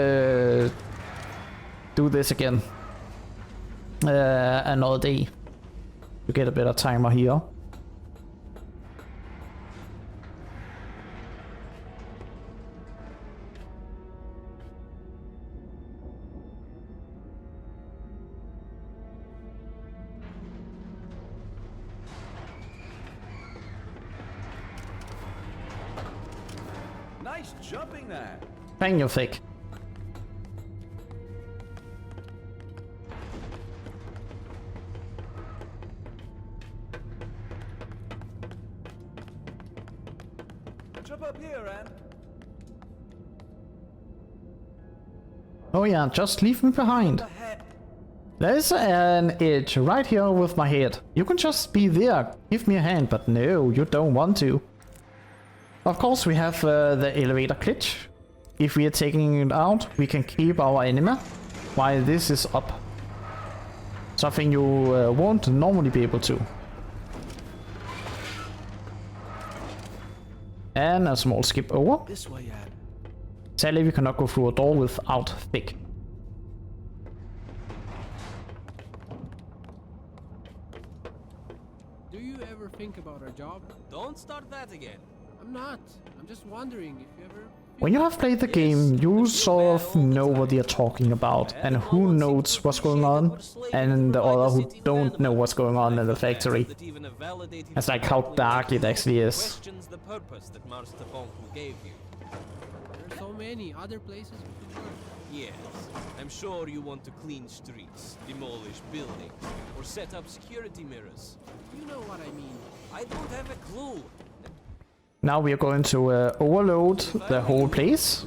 do this again another day to get a better timer here. Nice jumping there. Thank you, Fig. Jump up here, Anne. Oh yeah, just leave me behind. There's an edge right here with my head. You can just be there, give me a hand, but no, you don't want to. Of course we have the elevator glitch. If we are taking it out, we can keep our enemy while this is up. Something you won't normally be able to. And a small skip over. This way, Anne. Sadly, we cannot go through a door without Fig. Do you ever think about our job? Don't start that again. I'm not. I'm just wondering if you ever... When you have played the game, you sort of know what they are talking about and who knows what's going on, and the other who don't know what's going on in the factory. It's like how dark it actually is. Questions the purpose that Master Bonku gave you. There are so many other places we could work. Yes, I'm sure you want to clean streets, demolish buildings, or set up security mirrors. You know what I mean. I don't have a clue. Now we are going to overload the whole place.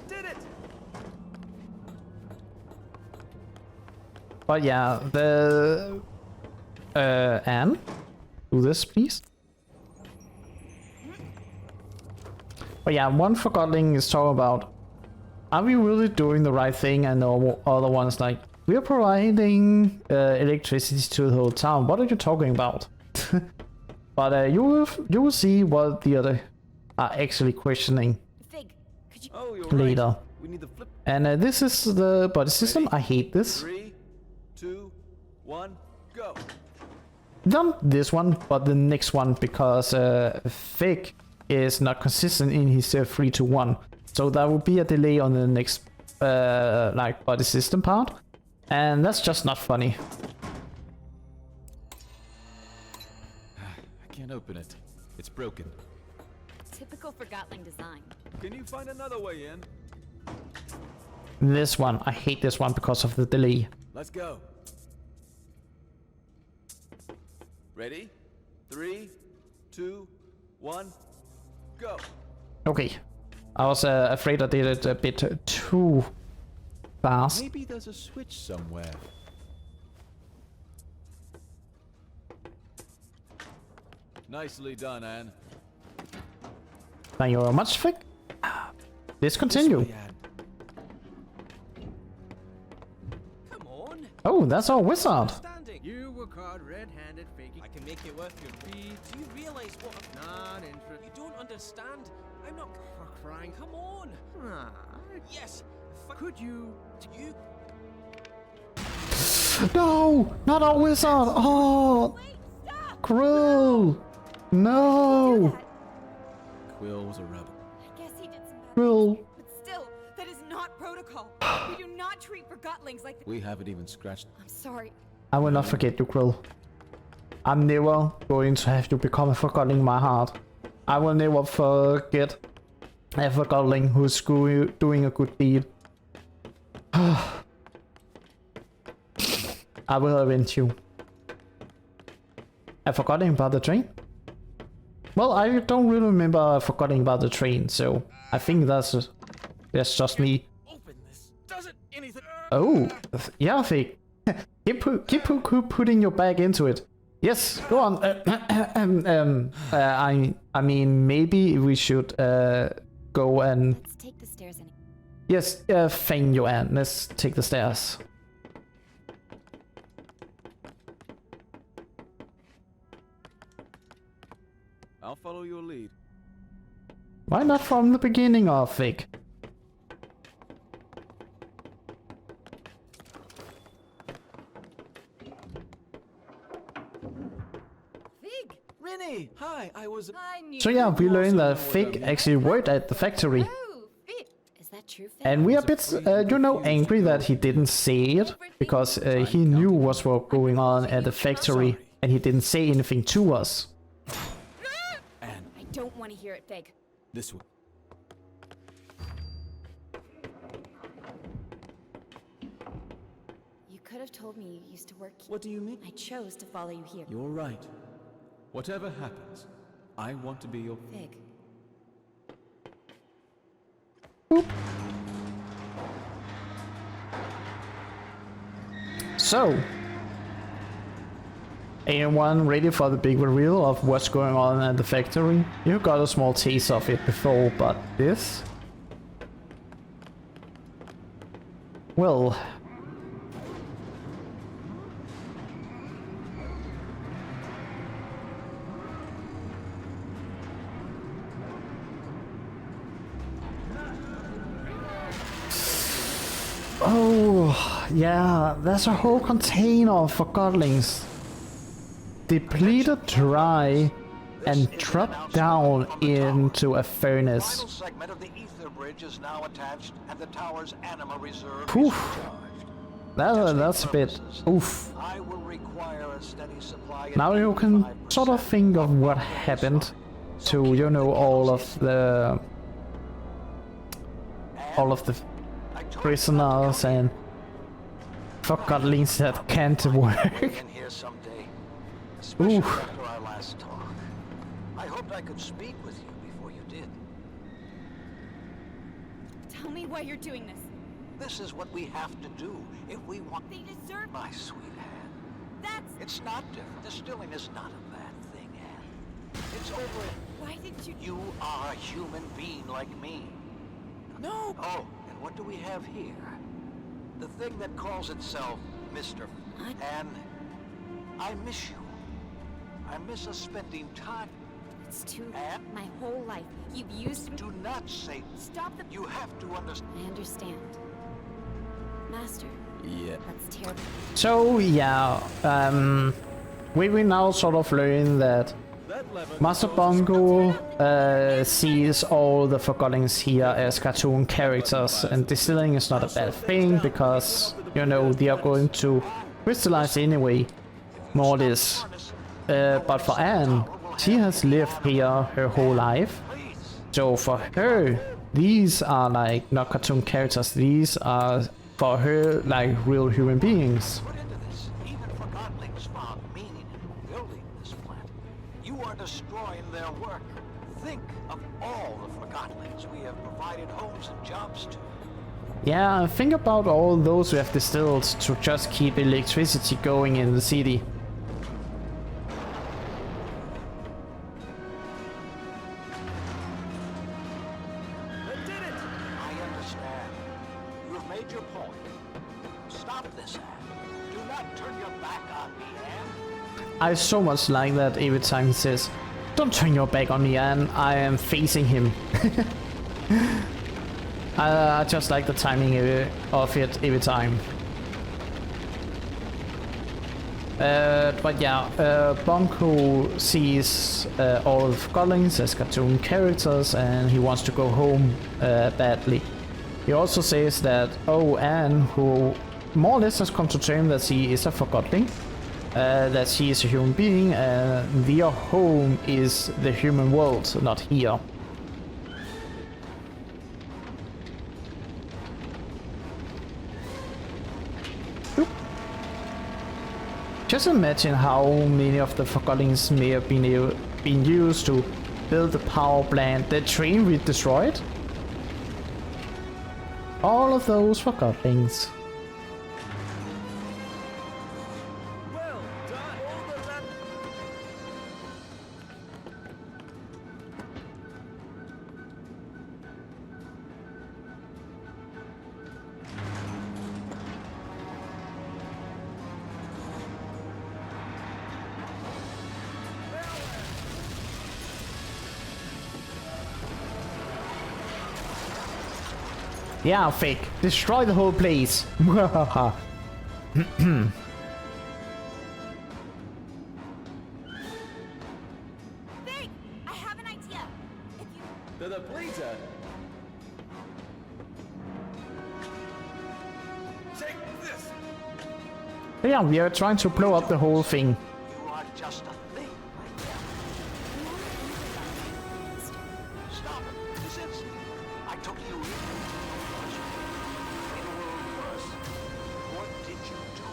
Did it! But yeah, the... Anne? Do this, please. But yeah, one Forgotton is talking about, are we really doing the right thing? And the other one's like, we are providing electricity to the whole town. What are you talking about? But you will see what the other are actually questioning later. Right. We need the flip. And this is the body system. I hate this. 3, 2, 1, go. Done this one, but the next one because Fig is not consistent in his 3 to 1. So there will be a delay on the next like body system part. And that's just not funny. I can't open it. It's broken. Typical Forgotton design. Can you find another way in? This one, I hate this one because of the delay. Let's go. Ready? 3, 2, 1, go. Okay. I was afraid I did it a bit too fast. Maybe there's a switch somewhere. Nicely done, Anne. Thank you very much, Vic. Let's continue. Come on. Oh, that's our wizard. You were caught red-handed faking. I can make it worth your fee. Do you realize what? Not interested. You don't understand. I'm not For crying. Come on. Yes. Could you? You. No, not our wizard. Oh, Krill. No. Quill was a rebel. I guess he did some bad Krill. things, but still, that is not protocol. We do not treat Forgotlings like We haven't even scratched. I'm sorry. I will not forget you, Krill. I'm never going to have you become a Forgotling in my heart. I will never forget a Forgotling who's doing a good deed. I will avenge you. I forgot about the train? Well, I don't really remember forgetting about the train, so I think that's just me. Open this. Does it anything? Oh, yeah, Fig. keep putting your bag into it. Yes, go on. I mean, maybe we should go and. Let's take the stairs and. Yes, thank you, Anne. Let's take the stairs. I'll follow your lead. Why not from the beginning of Fig? Fig! Rennie! Hi, I was... So yeah, we learned that Fig actually worked at the factory. Oh, Fig! Is that true, Fig? And we are a bit, angry that he didn't say it, because he knew what was going on at the factory, and he didn't say anything to us. I don't want to hear it, Fig. This way. You could have told me you used to work here. What do you mean? I chose to follow you here. You're right. Whatever happens, I want to be your... Fig. So, anyone ready for the big reveal of what's going on at the factory? You got a small taste of it before, but this? Well... Oh, yeah, there's a whole container of Forgottlings. Depleted dry and dropped down into a furnace. The final segment of the ether bridge is now attached, and the tower's anima reserve Poof. is That's a bit... Oof. I will require a steady supply. Now you can sort of think of what happened to, you know, all of the prisoners and Forgottlings that can't work. Ooh. After our last talk, I hoped I could speak with you before you did. Tell me why you're doing this. This is what we have to do if we want. They deserve my sweet Anne. That's. It's not different. Distilling is not a bad thing, Anne. It's over. Why did you? You are a human being like me. No. Oh, and what do we have here? The thing that calls itself Mr. Anne, I miss you. I miss us spending time. It's too. My whole life, you've used me. Do not say. Stop the. You have to understand. I understand. Master. Yeah. That's terrible. So yeah, we will now sort of learn that Master Bongo sees all the Forgottlings here as cartoon characters, and distilling is not a bad thing because, you know, they are going to crystallize anyway, more or less. But for Anne, she has lived here her whole life, so for her, these are like not cartoon characters, these are for her like real human beings. Even Forgottlings found meaning in building this plant. You are destroying their work. Think of all the Forgottlings we have provided homes and jobs to. Yeah, think about all those we have distilled to just keep electricity going in the city. made your point. Stop this, Anne. Do not turn your back on me, Anne. I so much like that every time he says, "Don't turn your back on me," and I am facing him. I just like the timing of it every time. But yeah, Bunko sees all of Forgottlings as cartoon characters and he wants to go home badly. He also says that, oh, Anne, who more or less has come to terms that she is a Forgottling, that she is a human being, their home is the human world, not here. Just imagine how many of the Forgottlings may have been used to build the power plant, the train we destroyed. All of those Forgottlings. Well done. All the land. Yeah, fake. Destroy the whole place. Fig, I have an idea. If you... The depleter? Take this. Yeah, we are trying to blow up the whole thing. You are just a thing right now. Stop it. This instant. I took you in. Made the world worse. What did you do?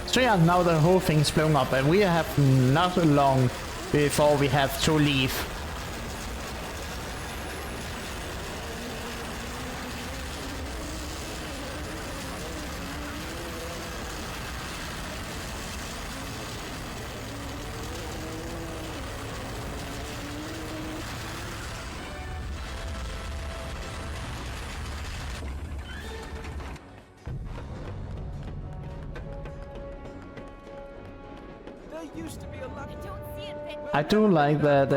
So yeah, now the whole thing's blown up and we have not long before we have to leave. There used to be a lot. I don't see it, Fig. I do like that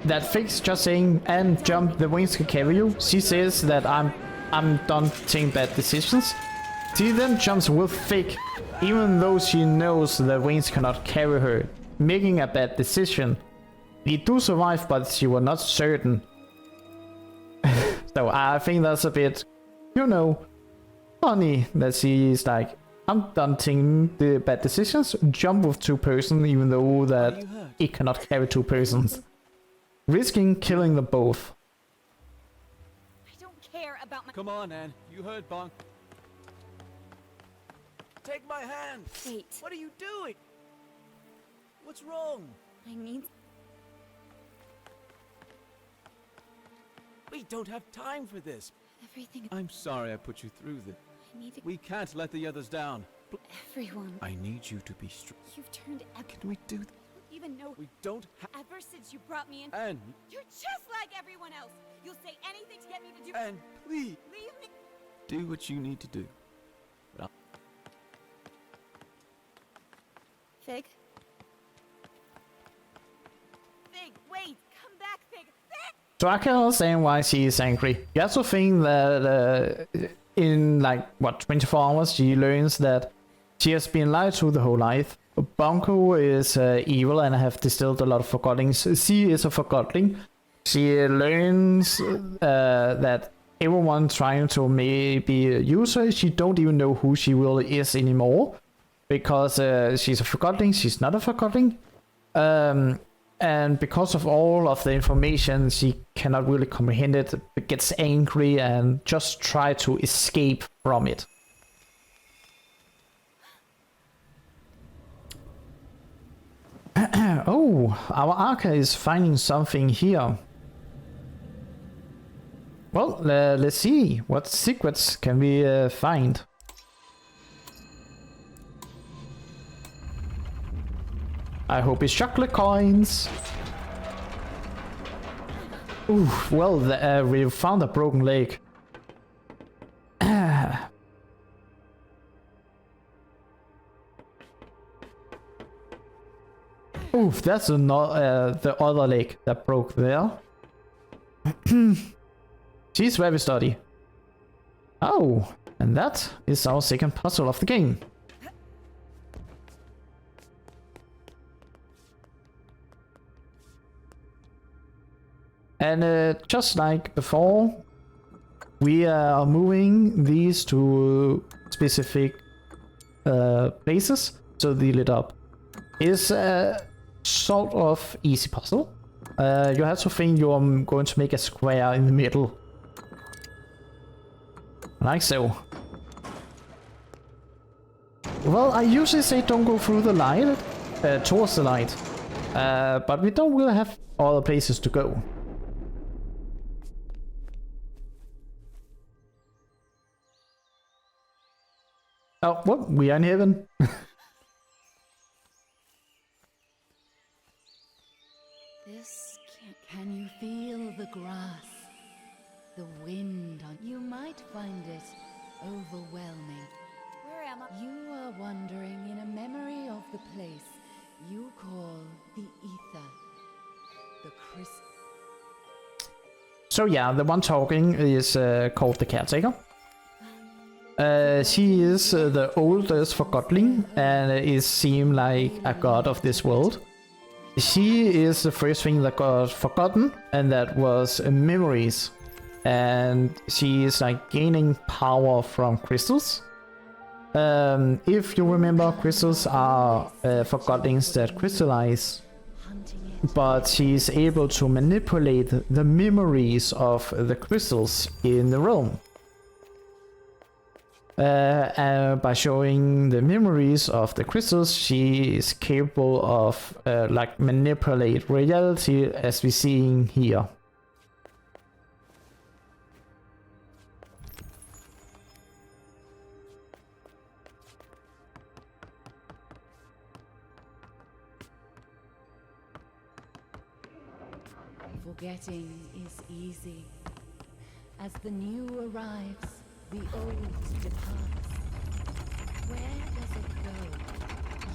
that Fig's just saying, "And jump, the wings can carry you." She says that I'm done taking bad decisions. She then jumps with Fig, even though she knows the wings cannot carry her, making a bad decision. We do survive, but she was not certain. So I think that's a bit, you know, funny that she's like, I'm done taking the bad decisions, jump with two persons even though that it cannot carry two persons. Risking killing them both. I don't care about my... Come on, Anne. You heard Bonk. Take my hand. Wait. What are you doing? What's wrong? I need... We don't have time for this. everything. I'm sorry I put you through this. I need to... We can't let the others down. Everyone. I need you to be strong. You've turned... Can we do that? You don't even know... We don't have... Ever since you brought me in... Anne. You're just like everyone else. You'll say anything to get me to do... Anne, please. Leave me... Do what you need to do. Fig? Fig, wait! Come back, Fig! Fig! So I can understand why she is angry. You also think that in like, what, 24 hours she learns that she has been lied to the whole life. Bunko is evil and have distilled a lot of Forgottlings. She is a Forgottling. She learns that everyone trying to maybe use her, she don't even know who she really is anymore. Because she's a Forgottling, she's not a Forgottling. And because of all of the information, she cannot really comprehend it, gets angry and just try to escape from it. Oh, our Arca is finding something here. Well, let's see. What secrets can we find? I hope it's chocolate coins. Ooh, well, we found a broken leg. Oof, that's not the other leg that broke there. She's very sturdy. Oh, and that is our second puzzle of the game. And just like before, we are moving these to specific places, so they lit up. It's a sort of easy puzzle. You have to think you're going to make a square in the middle. Like so. Well, I usually say don't go through the light, towards the light. But we don't really have other places to go. Oh, well, we are in heaven. This can you feel the grass, the wind on? You might find it overwhelming. Where am I? You are wandering in a memory of the place you call the ether, the crystal. So yeah, the one talking is called the caretaker. She is the oldest Forgotling and is seemed like a god of this world. She is the first thing that got forgotten, and that was memories. And she is like gaining power from crystals. If you remember, crystals are Forgotlings that crystallize. But she is able to manipulate the memories of the crystals in the realm. By showing the memories of the crystals, she is capable of like manipulate reality as we seeing here. Forgetting is easy. As the new arrives, the old departs. Where does it go?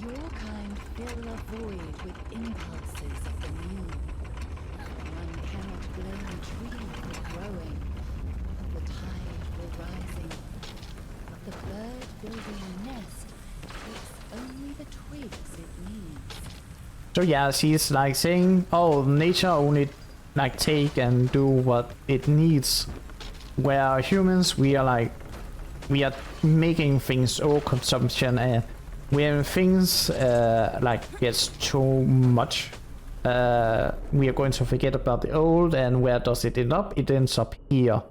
Your kind fill a void with impulses of the new. One cannot blame a tree for growing, of the tide for rising. But the bird building a nest takes only the twigs it needs. So yeah, she's like saying, oh, nature only like take and do what it needs. Where humans, we are making things overconsumption, and when things like gets too much, we are going to forget about the old. And where does it end up? It ends up here.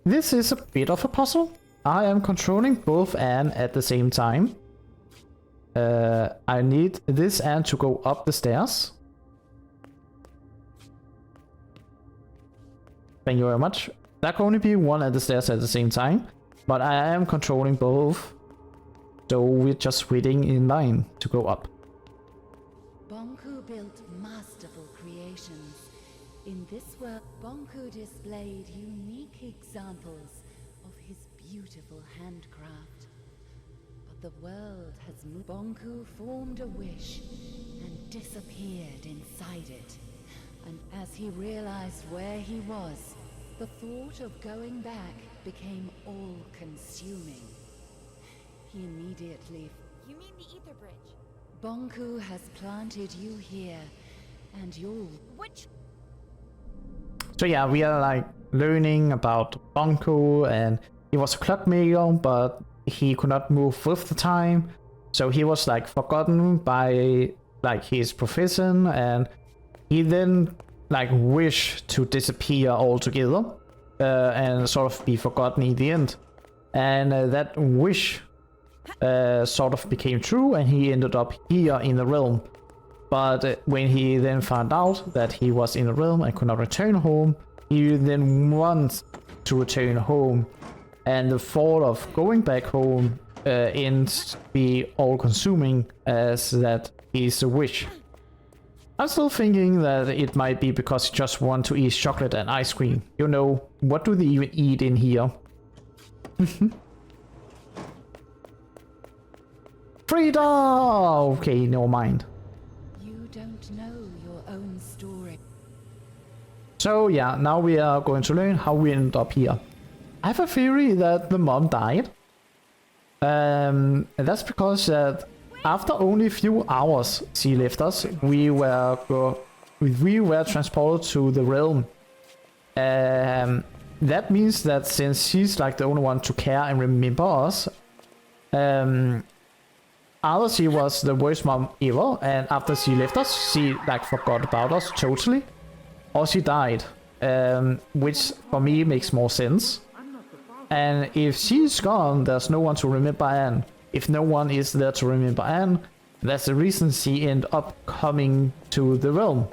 This is a bit of a puzzle. I am controlling both Anne at the same time. I need this Anne to go up the stairs. Thank you very much. There can only be one at the stairs at the same time, but I am controlling both. So we're just waiting in line to go up. Bonku built masterful creations. In this world, Bonku displayed unique examples of his beautiful handcraft. But the world has moved. Bonku formed a wish and disappeared inside it. And as he realized where he was, the thought of going back became all-consuming. He immediately... You mean the Ether Bridge? Bonku has planted you here, and you'll... Which... So yeah, we are like learning about Bonku, and he was a clockmaker, but he could not move with the time. So he was like forgotten by like his profession, and he then like wished to disappear altogether and sort of be forgotten in the end. And that wish sort of became true, and he ended up here in the realm. But when he then found out that he was in the realm and could not return home, he then wants to return home. And the thought of going back home ends be all-consuming, as that is a wish. I'm still thinking that it might be because you just want to eat chocolate and ice cream. You know, what do they even eat in here? Frida! Okay, never mind. You don't know your own story. So yeah, now we are going to learn how we ended up here. I have a theory that the mom died. And that's because that after only a few hours she left us, we were transported to the realm. That means that since she's like the only one to care and remember us, either she was the worst mom ever, and after she left us, she like forgot about us totally, or she died, which for me makes more sense. And if she's gone, there's no one to remember Anne. If no one is there to remember Anne, that's the reason she ended up coming to the realm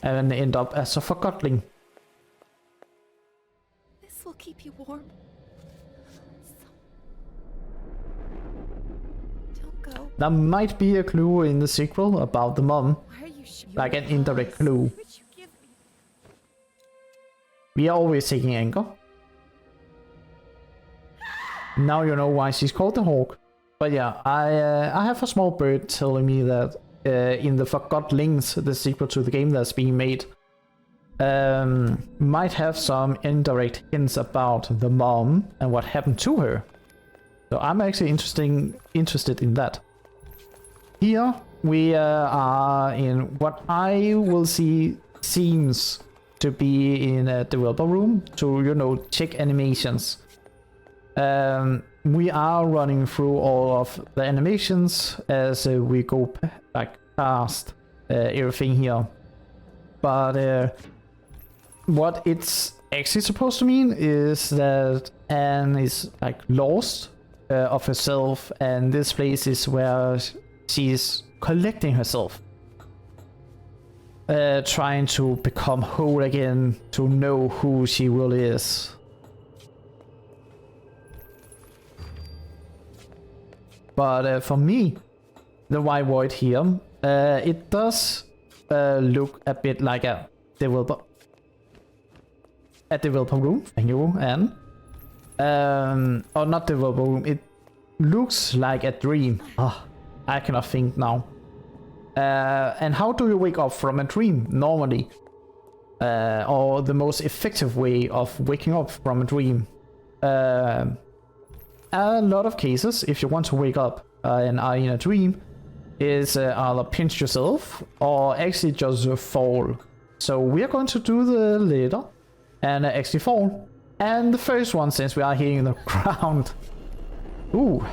and end up as a Forgotling. This will keep you warm. Don't go. There might be a clue in the sequel about the mom, like an indirect clue. We are always taking anger. Now you know why she's called the Hawk. But yeah, I have a small bird telling me that in the Forgotlings, the sequel to the game that's being made, might have some indirect hints about the mom and what happened to her. So I'm actually interested in that. Here we are in what I will see seems to be in a developer room to, you know, check animations. We are running through all of the animations as we go like past everything here. But what it's actually supposed to mean is that Anne is like lost of herself, and this place is where she's collecting herself. Trying to become whole again, to know who she really is. But for me, the white void here, it does look a bit like a developer room. Thank you, Anne. Or not developer room. It looks like a dream. I cannot think now. And how do you wake up from a dream normally? Or the most effective way of waking up from a dream? A lot of cases, if you want to wake up and are in a dream, is either pinch yourself or actually just fall. So we are going to do the latter and actually fall. And the first one, since we are hitting the ground. Ooh.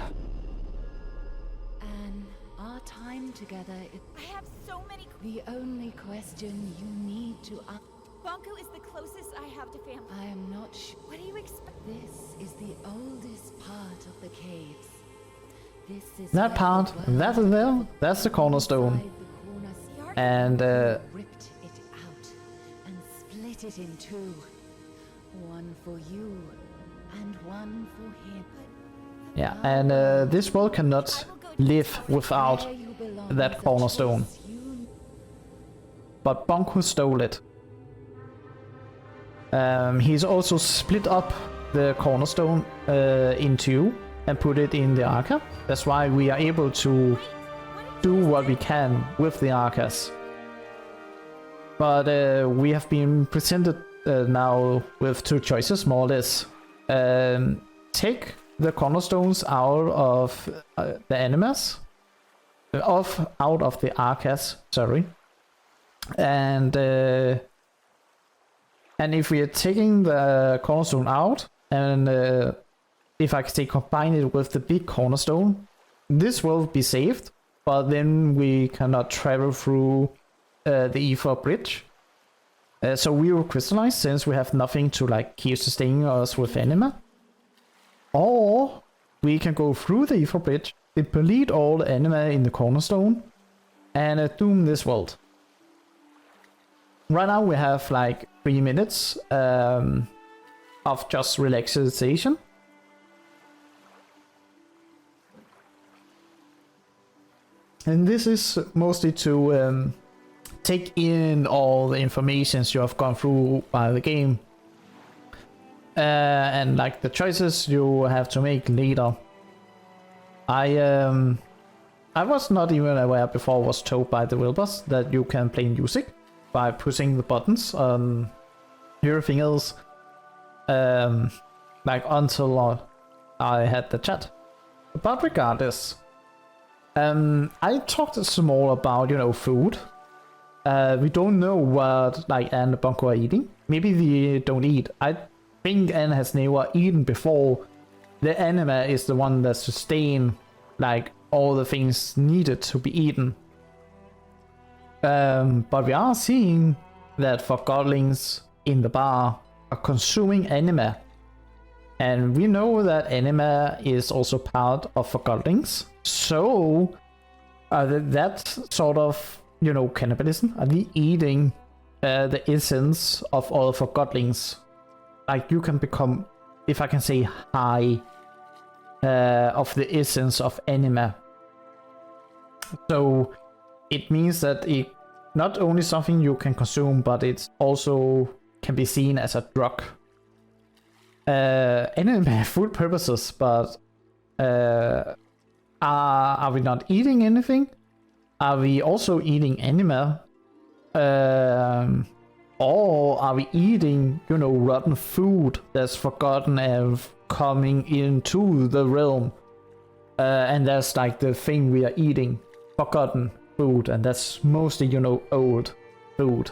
And our time together is... I have so many... The only question you need to ask... Bonku is the closest I have to family. I am not sure. What do you expect? This is the oldest part of the caves. This is That part, that is there, that's the cornerstone. And ripped it out and split it in two. One for you and one for him. yeah, and this world cannot live without that cornerstone. But Bonku stole it. He's also split up the cornerstone in two and put it in the Arca. That's why we are able to do what we can with the Arcas. But we have been presented now with two choices, more or less. Take the cornerstones out of the animas, out of the Arcas, sorry. And if we are taking the cornerstone out, and if I can say combine it with the big cornerstone, this will be saved, but then we cannot travel through the Ether Bridge. So we will crystallize since we have nothing to like keep sustaining us with anima. Or we can go through the Ether Bridge, deplete all the anima in the cornerstone, and doom this world. Right now we have like 3 minutes of just relaxation. And this is mostly to take in all the informations you have gone through by the game. And like the choices you have to make later. I was not even aware before I was told by the developers that you can play music by pushing the buttons on everything else. Like until I had the chat. But regardless, I talked some more about, you know, food. We don't know what like Anne and Bunko are eating. Maybe they don't eat. I think Anne has never eaten before. The anima is the one that sustain like all the things needed to be eaten. But we are seeing that Forgottlings in the bar are consuming anima. And we know that anima is also part of Forgottlings. So that sort of, you know, cannibalism. Are they eating the essence of all Forgottlings? Like you can become, if I can say, high of the essence of anima. So it means that it not only something you can consume, but it's also can be seen as a drug. Anima food purposes, but are we not eating anything? Are we also eating anima? Or are we eating, you know, rotten food that's forgotten and coming into the realm? And that's like the thing we are eating, forgotten food, and that's mostly, you know, old food.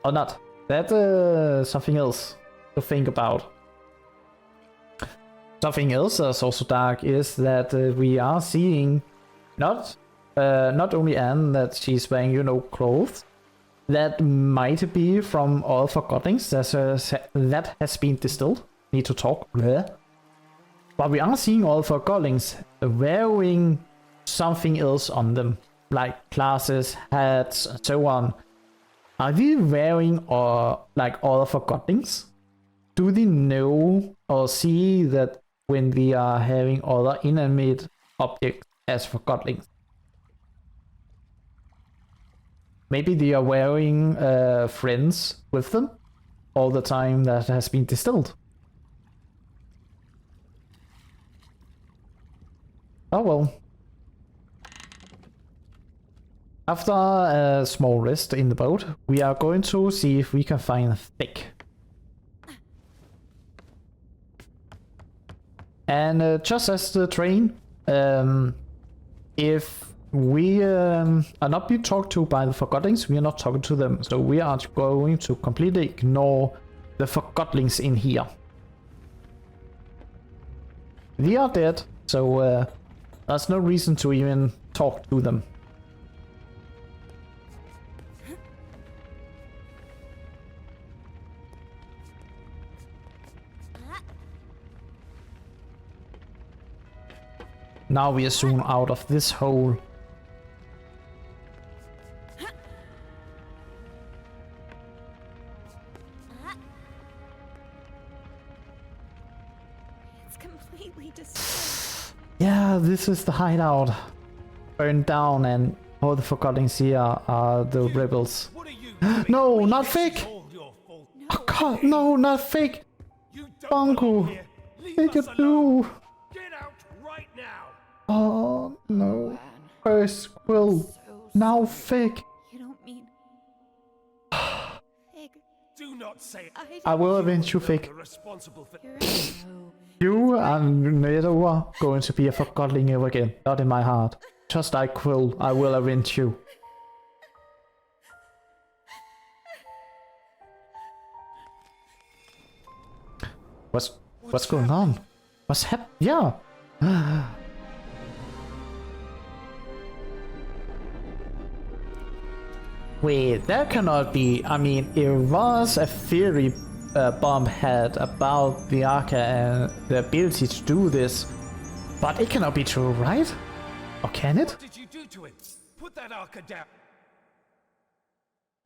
Or not. That's something else to think about. Something else that's also dark is that we are seeing not only Anne, that she's wearing, you know, clothes that might be from all Forgottlings that has been distilled. Need to talk. But we are seeing all Forgottlings wearing something else on them, like glasses, hats, and so on. Are they wearing like all Forgottlings? Do they know or see that when they are having other inanimate objects as Forgottlings? Maybe they are wearing friends with them all the time that has been distilled. Oh well. After a small rest in the boat, we are going to see if we can find Thick. And just as the train, if we are not being talked to by the Forgottlings, we are not talking to them. So we are going to completely ignore the Forgottlings in here. They are dead, so there's no reason to even talk to them. Now we are soon out of this hole. It's completely destroyed. Yeah, this is the hideout. Burned down, and all the Forgottlings here are the rebels. No, not fake! Oh god, no, not fake! Bunko! Take it through! Oh no. First Quill. Now Fig. You don't mean Fig. Do not say it. I will avenge you, Fig. You're right. You are never going to be a Forgottling ever again. Not in my heart. Just like Quill, I will avenge you. What's going on? What's happening? Yeah. Wait, that cannot be. I mean, it was a theory Bomb had about the Arca and the ability to do this, but it cannot be true, right? Or can it? What did you do to him? Put that Arca down.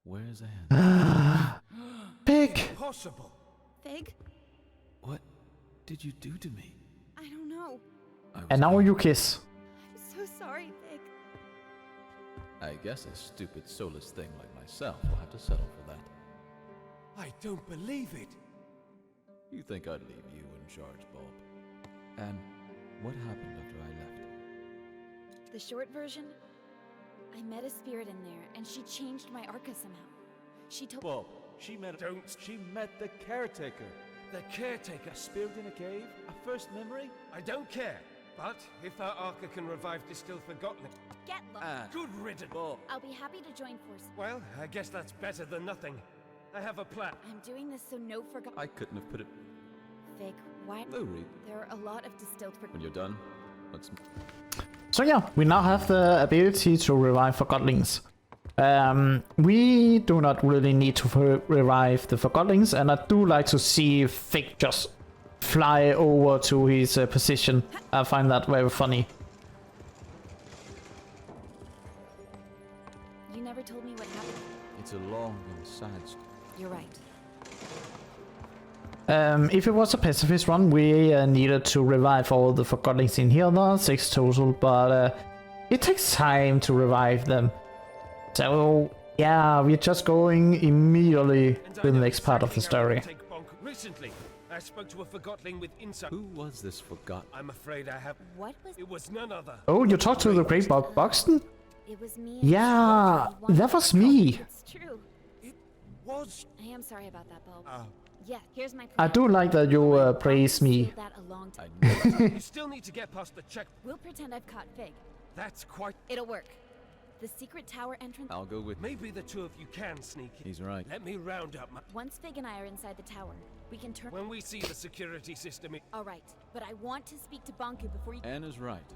Where's Anne? Pig! Impossible. Fig? What did you do to me? I don't know. And now you kiss. I'm so sorry, Fig. I guess a stupid, soulless thing like myself will have to settle for that. I don't believe it. You think I'd leave you in charge, Bulb? And what happened after I left? The short version? I met a spirit in there, and she changed my Arca somehow. She told— Bulb, she met the caretaker. The caretaker? Spirit in a cave? A first memory? I don't care. But if our Arca can revive distilled Forgotton, Get lost. good riddance. I'll be happy to join forces. Well, I guess that's better than nothing. I have a plan. I'm doing this so no Forgotten— I couldn't have put it. Fig, why— No, Reed. There are a lot of distilled When Forgotten— you're done, let's. So yeah, we now have the ability to revive Forgotlings. We do not really need to revive the Forgotlings, and I do like to see Fig just fly over to his position. I find that very funny. You never told me what happened. It's a long and sad story. You're right. If it was a pacifist run, we needed to revive all the Forgotlings in here. There are 6 total, but it takes time to revive them. So yeah, we're just going immediately to the next part of the story. Recently, I spoke to a Forgotling with insight. Who was this Forgotten? I'm afraid I have. What was— It was none other. Oh, you talked to the great Bob Buxton? It was me. Yeah, that was me. It's true. It was. I am sorry about that, Bulb. Yeah, here's my plan. I do like that you praise me. That a long time. You still need to get past the check. We'll pretend I've caught Fig. That's quite. It'll work. The secret tower entrance— I'll go with. Maybe the two of you can sneak in. He's right. Let me round up my. Once Fig and I are inside the tower, we can turn— When we see the security system. Alright, but I want to speak to Bonku before you— Anne is right.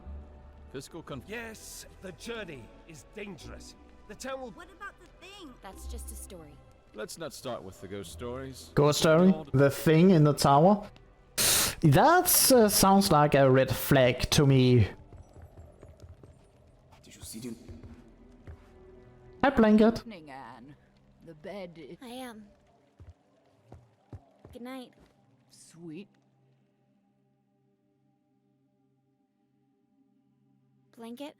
Fiscal Yes, the journey is dangerous. The town will. What about the thing? That's just a story. Let's not start with the ghost stories. Ghost story? The thing in the tower? That sounds like a red flag to me. Did you see? Hi, Blanket. Evening, Anne. The bed is I am. Good night. sweet. Blanket?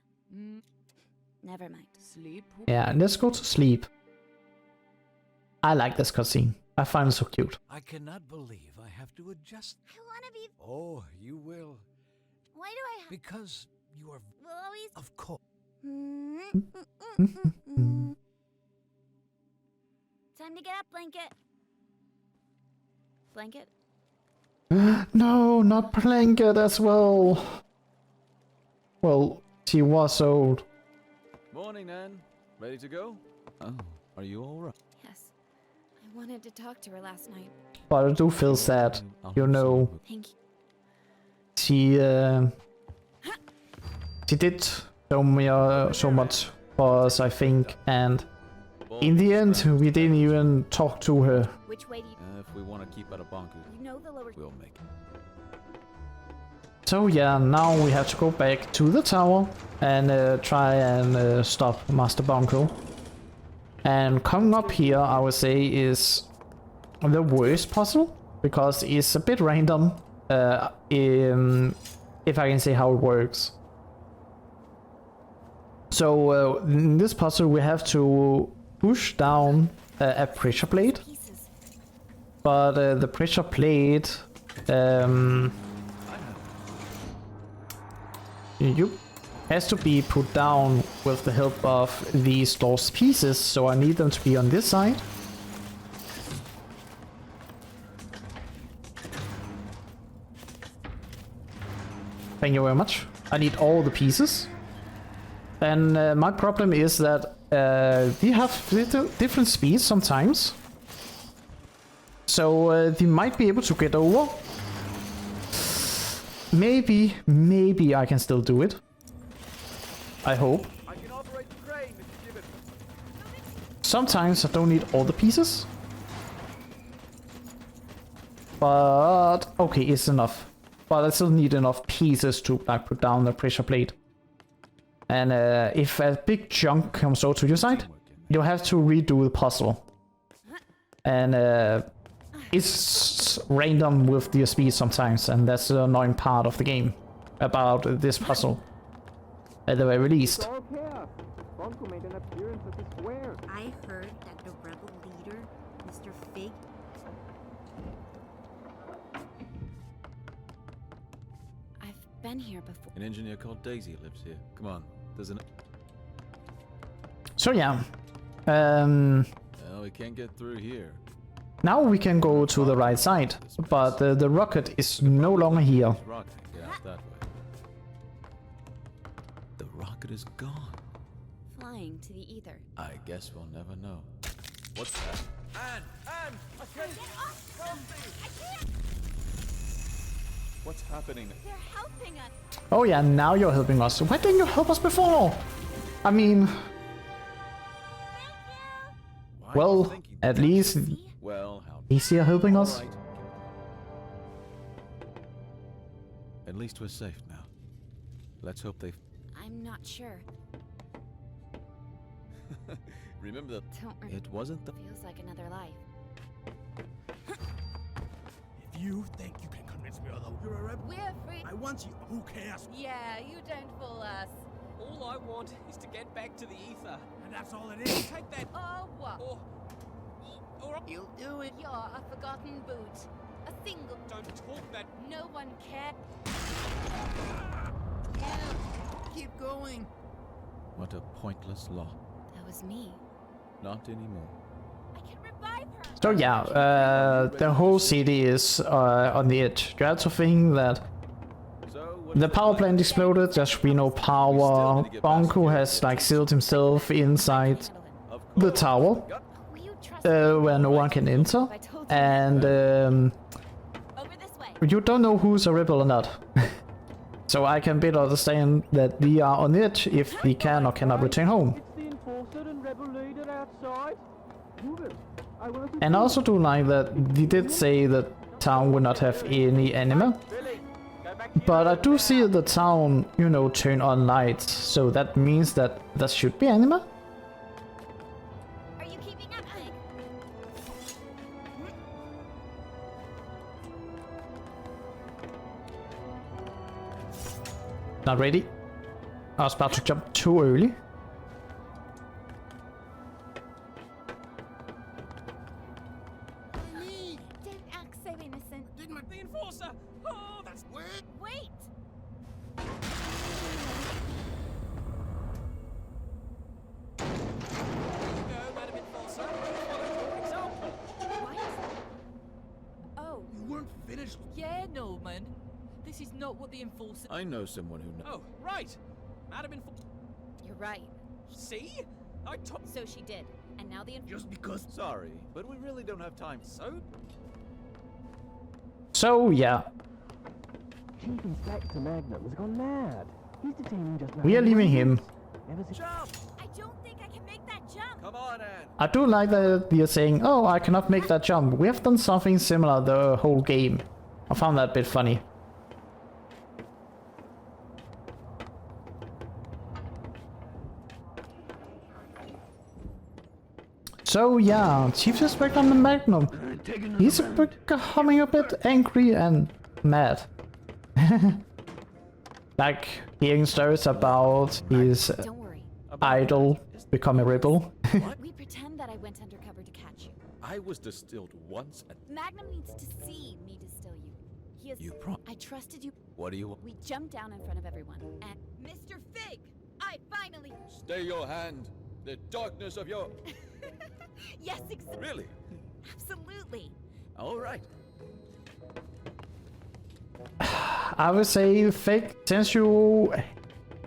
Never mind. Sleep. Yeah, let's go to sleep. I like this cutscene. I find it so cute. I cannot believe I have to adjust. I wanna be— Oh, you will. Why do I have— Because you are. We'll always— Of course. Time to get up, Blanket. Blanket? No, not Blanket as well. Well, she was old. Morning, Nan. Ready to go? Oh, are you all right? Yes. I wanted to talk to her last night. But I do feel sad, you know. Thank you. She did so much for us, I think, and in the end, we didn't even talk to her. Which way do you— If we want to keep out of Bonku, You know the lower— we'll make it. So yeah, now we have to go back to the tower and try and stop Master Bonko. And coming up here, I would say, is the worst puzzle, because it's a bit random, if I can say how it works. So in this puzzle we have to push down a pressure plate, but the pressure plate has to be put down with the help of these lost pieces, so I need them to be on this side. Thank you very much. I need all the pieces. And my problem is that they have different speeds sometimes. So they might be able to get over. Maybe I can still do it. I hope. I can operate the crane if you give it. Sometimes I don't need all the pieces. But okay, it's enough. But I still need enough pieces to like put down the pressure plate. And if a big chunk comes over to your side, you'll have to redo the puzzle. And it's random with the speed sometimes, and that's the annoying part of the game about this puzzle, at the very least. All chaos. Bunko made an appearance at the square. I heard that the rebel leader, Mr. Fig... I've been here before. An engineer called Daisy lives here. Come on, there's an... So yeah. Well, we can't get through here. Now we can go to the right side, but the rocket is no longer here. Rocket, get out that way. The rocket is gone. Flying to the ether. I guess we'll never know. What's that? Anne! Anne! I can't... Help me! I can't! What's happening? They're helping us! Oh yeah, now you're helping us. Why didn't you help us before? I mean... Well, at least Well, how... he's here helping us. Right. At least we're safe now. Let's hope they... I'm not sure. Remember that... Don't It wasn't the... Feels like another life. If you think you can convince me otherwise, you're a rebel. We're free. I want you. Who cares? Yeah, you don't fool us. All I want is to get back to the ether. And that's all it is. Take that. Oh, what? Or You'll do it. You're a forgotten boot. A single. Don't talk that. No one cares. Keep going. What a pointless law. That was me. Not anymore. I can revive her. So yeah, the whole city is on the edge. You have to think that the power plant exploded, there's been no power. Bunko has like sealed himself inside the tower, where no one can enter, and you don't know who's a rebel or not. So I can better understand that we are on the edge if we can or cannot return home. It's the enforcer and rebel leader outside. Move it. I will... And I also do like that we did say that town would not have any anima. But I do see the town, you know, turn on lights, so that means that there should be anima. Are you keeping up, Hank? Not ready. I was about to jump too early. Don't act so innocent. The enforcer! Oh, that's... Wait! No, Madam Enforcer. Follow your example. What? Oh. You weren't finished. Yeah, Norman. This is not what the enforcer... I know someone who knows. Oh, right. Madam Enforcer. You're right. See? I told... So she did. And now the Just because... Sorry, but we really don't have time. So yeah, Chief Inspector Magnum has gone mad. He's detaining just now. we are leaving him. I don't think I can make that jump. Come on, Anne. I do like that we are saying, oh, I cannot make that jump. We have done something similar the whole game. I found that a bit funny. So yeah, Chief Inspector on the Magnum. He's becoming a bit angry and mad. Like hearing stories about his idol become a rebel. We pretend that I went undercover to catch you. I was distilled once and... Magnum needs to see me distill you. He is... You I trusted you. What do you want? We jumped down in front of everyone. And Mr. Fig, I finally... Stay your hand. The darkness of your... Yes, exactly. Really? Absolutely. All right. I would say, Fake, since you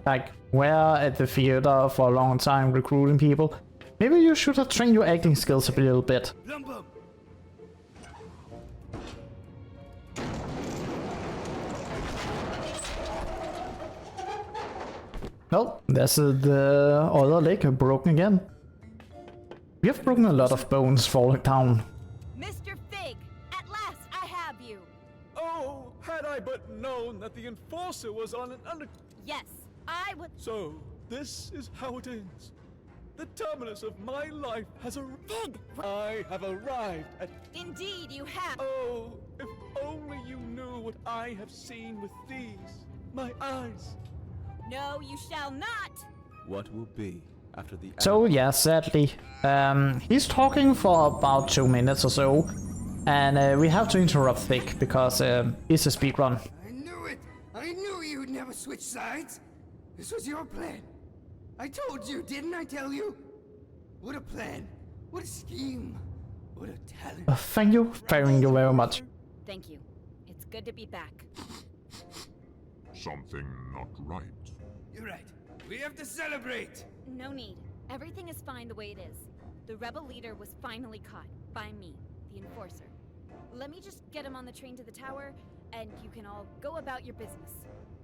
like were at the theater for a long time recruiting people, maybe you should have trained your acting skills a little bit. Well, there's the other leg broken again. We have broken a lot of bones falling down. Mr. Fig, at last I have you. Oh, had I but known that the enforcer was on an under... Yes, I would... So, this is how it ends. The terminus of my life has arrived. Fig! I have arrived at... Indeed, you have. Oh, if only you knew what I have seen with these, my eyes. No, you shall not. What will be after the... So yeah, sadly, he's talking for about 2 minutes or so, and we have to interrupt Thick because it's a speedrun. I knew it! I knew you'd never switch sides! This was your plan! I told you, didn't I tell you? What a plan! What a scheme! What a talent! Thank you very much. Thank you. It's good to be back. Something not right. You're right. We have to celebrate! No need. Everything is fine the way it is. The rebel leader was finally caught. By me, the enforcer. Let me just get him on the train to the tower, and you can all go about your business.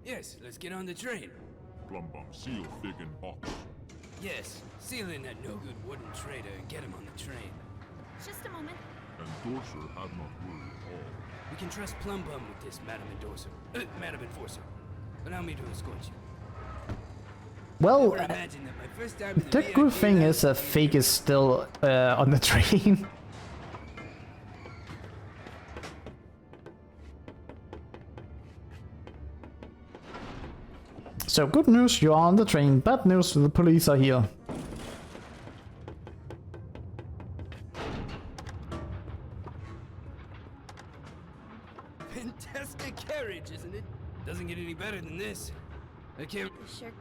Yes, let's get on the train. Plumbum, seal Fig in box. Yes, seal in that no-good wooden traitor and get him on the train. Just a moment. Endorser have not worried at all. We can trust Plumbum with this, Madam Endorser. Madam Enforcer. Allow me to escort you. Well, Never imagined that my first time in the good thing is that Fig is still on the train. So good news, you're on the train. Bad news, the police are here. Fantastic carriage, isn't it? Doesn't get any better than this. I can't... Sure.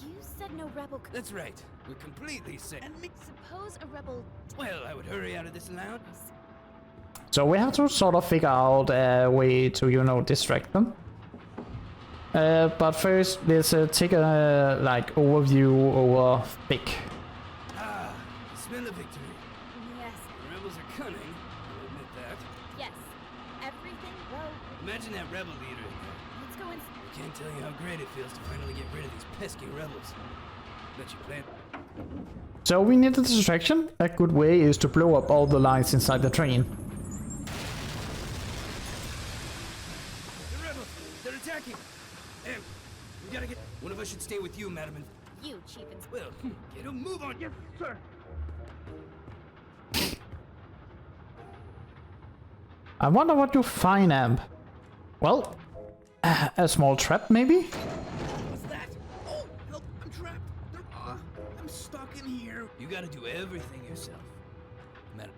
You said no rebel... That's right. We're completely safe. And suppose a rebel... Well, I would hurry out of this lounge. So we have to sort of figure out a way to, you know, distract them. But first, let's take a like overview over Fig. Ah, smell of victory. Yes. The rebels are cunning. I'll admit that. Yes. Everything, well... Imagine that rebel leader in there. Let's go in... I can't tell you how great it feels to finally get rid of these pesky rebels. Bet you plan... So we need a distraction. A good way is to blow up all the lights inside the train. The rebels! They're attacking! Em, we gotta get... One of us should stay with you, Madam. And... You, Chief Inspector. Well, get a move on! Yes, sir! I wonder what you find, Amp. Well, a small trap, maybe? What's that? Oh, help! I'm trapped. I'm stuck in here. You gotta do everything yourself. Madam.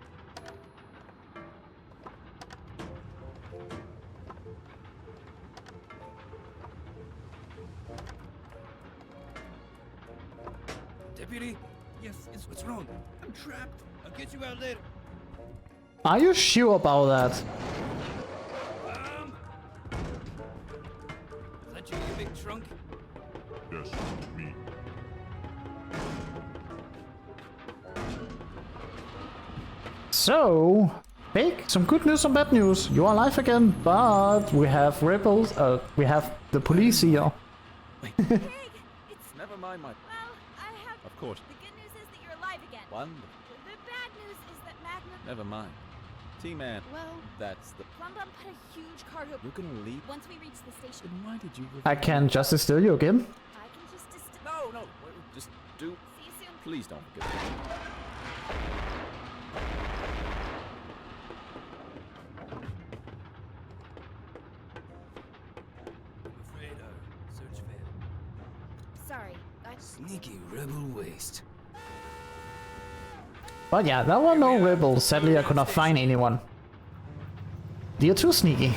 Deputy? Yes, What's wrong? I'm trapped. I'll get you out later. Are you sure about that? Is that you, you big trunk? Yes, me. So, Fig, some good news, some bad news. You're alive again, but we have rebels, we have the police here. Never mind my... Well, I have... Of course. The good news is that you're alive again. Wonderful. The bad news is that Magnum... Never mind. T-Man. Well... That's the... Plumbum put a huge cargo... You're gonna leave? Once we reach the station... Then why did you... I can just distill you again. I can just distill... No, just do... See you soon. Please don't forget. I'm afraid our search failed. Sorry, Sneaky rebel waste. But yeah, there were no rebels. Sadly, I could not find anyone. You're too sneaky.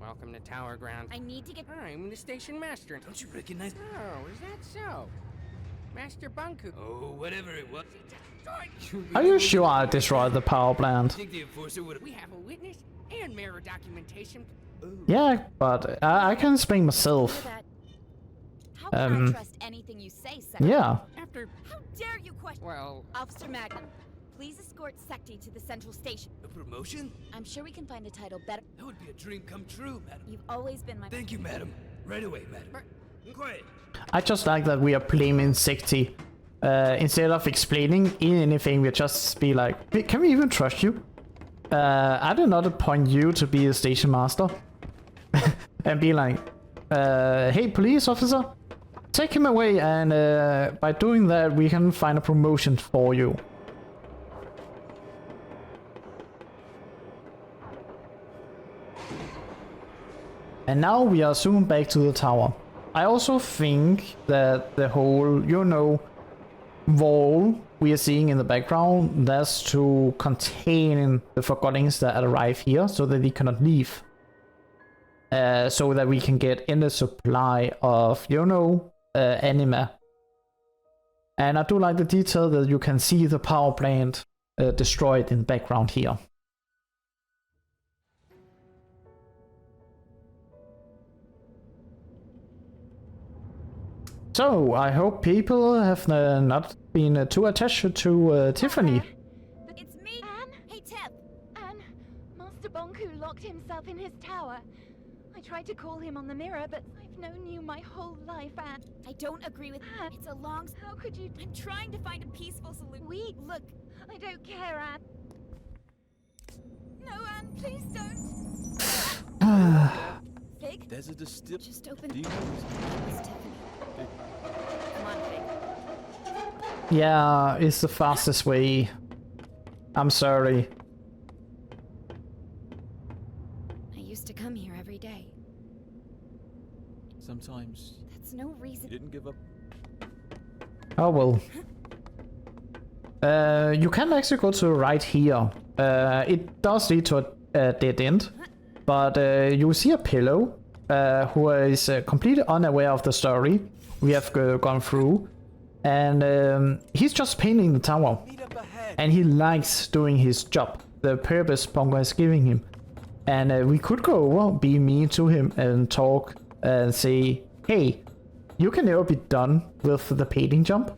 Welcome to Tower Ground. I need to get... I'm the station master. Don't you recognize... Oh, is that so? Master Bunku. Oh, whatever it was. Are you sure I destroyed the power I plant? think the enforcer would... We have a witness and mirror documentation. Yeah, but I can explain myself. How can I trust anything you say, Secretary? Yeah. After... How dare you question... Well... Officer Magnum, please escort Secti to the central station. A promotion? I'm sure we can find a title better... That would be a dream come true, madam. You've always been my... Thank you, madam. Right away, madam. Quiet. I just like that we are blaming Sekti instead of explaining anything, we just be like, can we even trust you? I do not appoint you to be a station master. And be like, hey police officer, take him away, and by doing that we can find a promotion for you. And now we are zooming back to the tower. I also think that the whole, you know, wall we are seeing in the background, that's to contain the Forgottons that arrive here so that they cannot leave. So that we can get in the supply of, you know, anima. And I do like the detail that you can see the power plant destroyed in the background here. So, I hope people have not been too attached to Tiffany. It's me, Anne. Hey, Tip. Anne, Master Bonku locked himself in his tower. I tried to call him on the mirror, but I've known you my whole life, Anne. I don't agree with Anne. It's a long... How could you... I'm trying to find a peaceful solution. Look, I don't care, Anne. No, Anne, please don't. Fig? There's a distill... Just open... Do you Come on, Fig. Yeah, it's the fastest way. I'm sorry. I used to come here every day. Sometimes... That's no reason... You didn't give up. Oh well. You can actually go to right here. It does lead to a dead end. But you will see a pillow who is completely unaware of the story we have gone through. And he's just painting the tower. And he likes doing his job. The purpose Bongo is giving him. And we could go over, be mean to him and talk and say, hey, you can never be done with the painting job.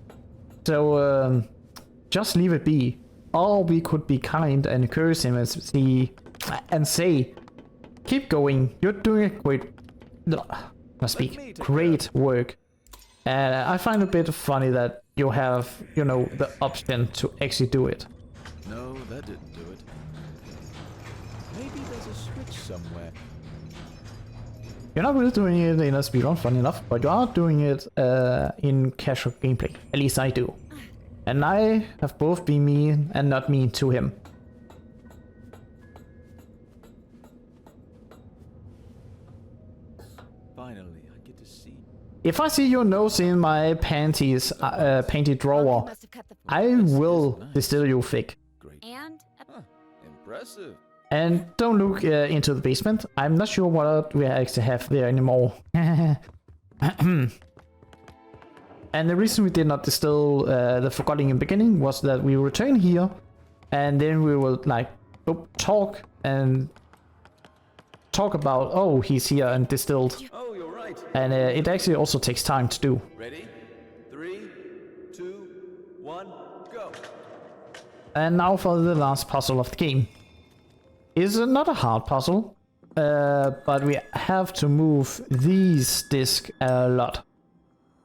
So just leave it be. Or we could be kind and encourage him and say, keep going, you're doing a great work. And I find it a bit funny that you have, you know, the option to actually do it. No, that didn't do it. Maybe there's a switch somewhere. You're not really doing it in a speedrun, funny enough, but you are doing it in casual gameplay. At least I do. And I have both been mean and not mean to him. Finally, I get to see. If I see your nose in my panties, panty drawer, I will distill you thick. And... Impressive. And don't look into the basement. I'm not sure what we actually have there anymore. And the reason we did not distill the Forgotton in the beginning was that we return here and then we will like talk about, oh, he's here and distilled. Oh, you're right. And it actually also takes time to do. Ready? 3, 2, 1, go. And now for the last puzzle of the game. It's not a hard puzzle, but we have to move these discs a lot.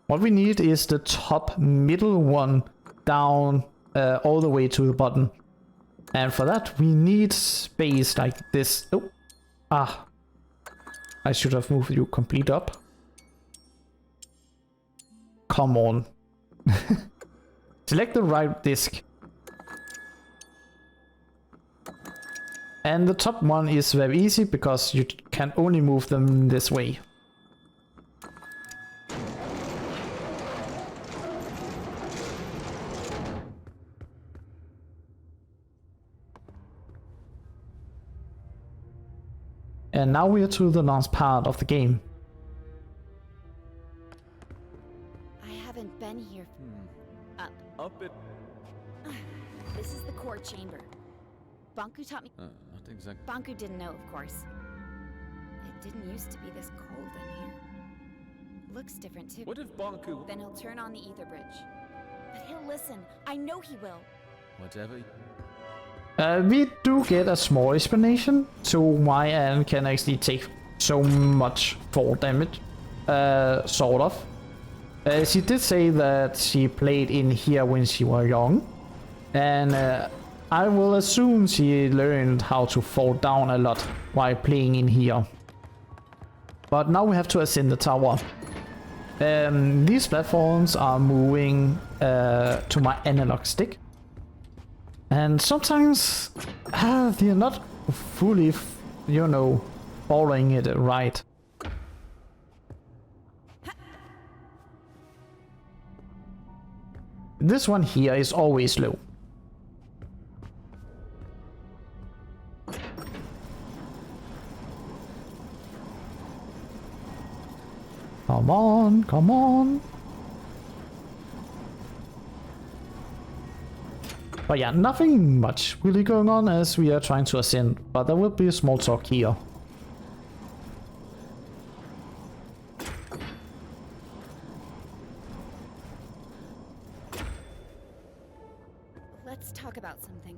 What we need is the top middle one down all the way to the bottom. And for that we need space like this. Oh, I should have moved you complete up. Come on. Select the right disc. And the top one is very easy because you can only move them this way. And now we are to the last part of the game. I haven't been here. Up it. This is the core chamber. Bonku taught me. Not exactly. Bonku didn't know, of course. It didn't used to be this cold in here. Looks different too. What if Bonku... Then he'll turn on the ether bridge. But he'll listen. I know he will. Whatever. We do get a small explanation to why Anne can actually take so much fall damage, sort of. She did say that she played in here when she was young, and I will assume she learned how to fall down a lot while playing in here. But now we have to ascend the tower. These platforms are moving to my analog stick, and sometimes they're not fully, you know, following it right. This one here is always low. Come on, come on. But yeah, nothing much really going on as we are trying to ascend, but there will be a small talk here. Let's talk about something.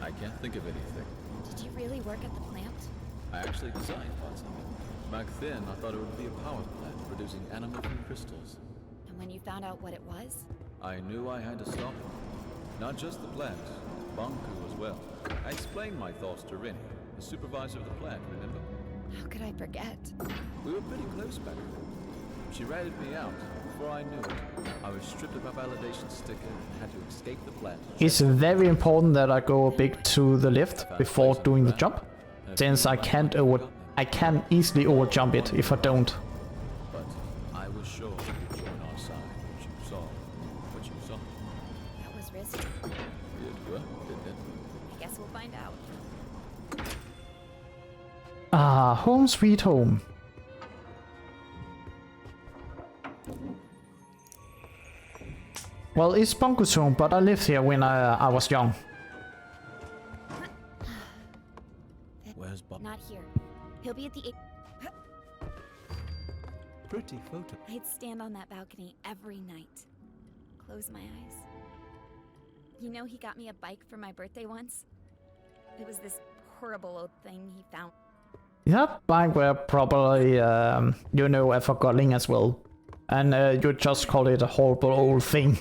I can't think of anything. Did you really work at the plant? I actually designed parts of it. Back then, I thought it would be a power plant producing animal from crystals. And when you found out what it was? I knew I had to stop it. Not just the plant, Banku as well. I explained my thoughts to Rini, the supervisor of the plant, remember? How could I forget? We were pretty close back then. She ratted me out. Before I knew it, I was stripped of my validation sticker and had to escape the plant. It's very important that I go a bit to the left before doing the jump, since I can easily overjump it if I don't. But I was sure you'd join our side once you saw what you saw. That was risky. It worked, didn't it? I guess we'll find out. Ah, home sweet home. Well, it's Banku's home, but I lived here when I was young. Where's Bob? Not here. He'll be at the... Pretty photo. I'd stand on that balcony every night. Close my eyes. You know, he got me a bike for my birthday once? It was this horrible old thing he found. That bike were probably, you know, a Forgotton as well. And you just call it a horrible old thing.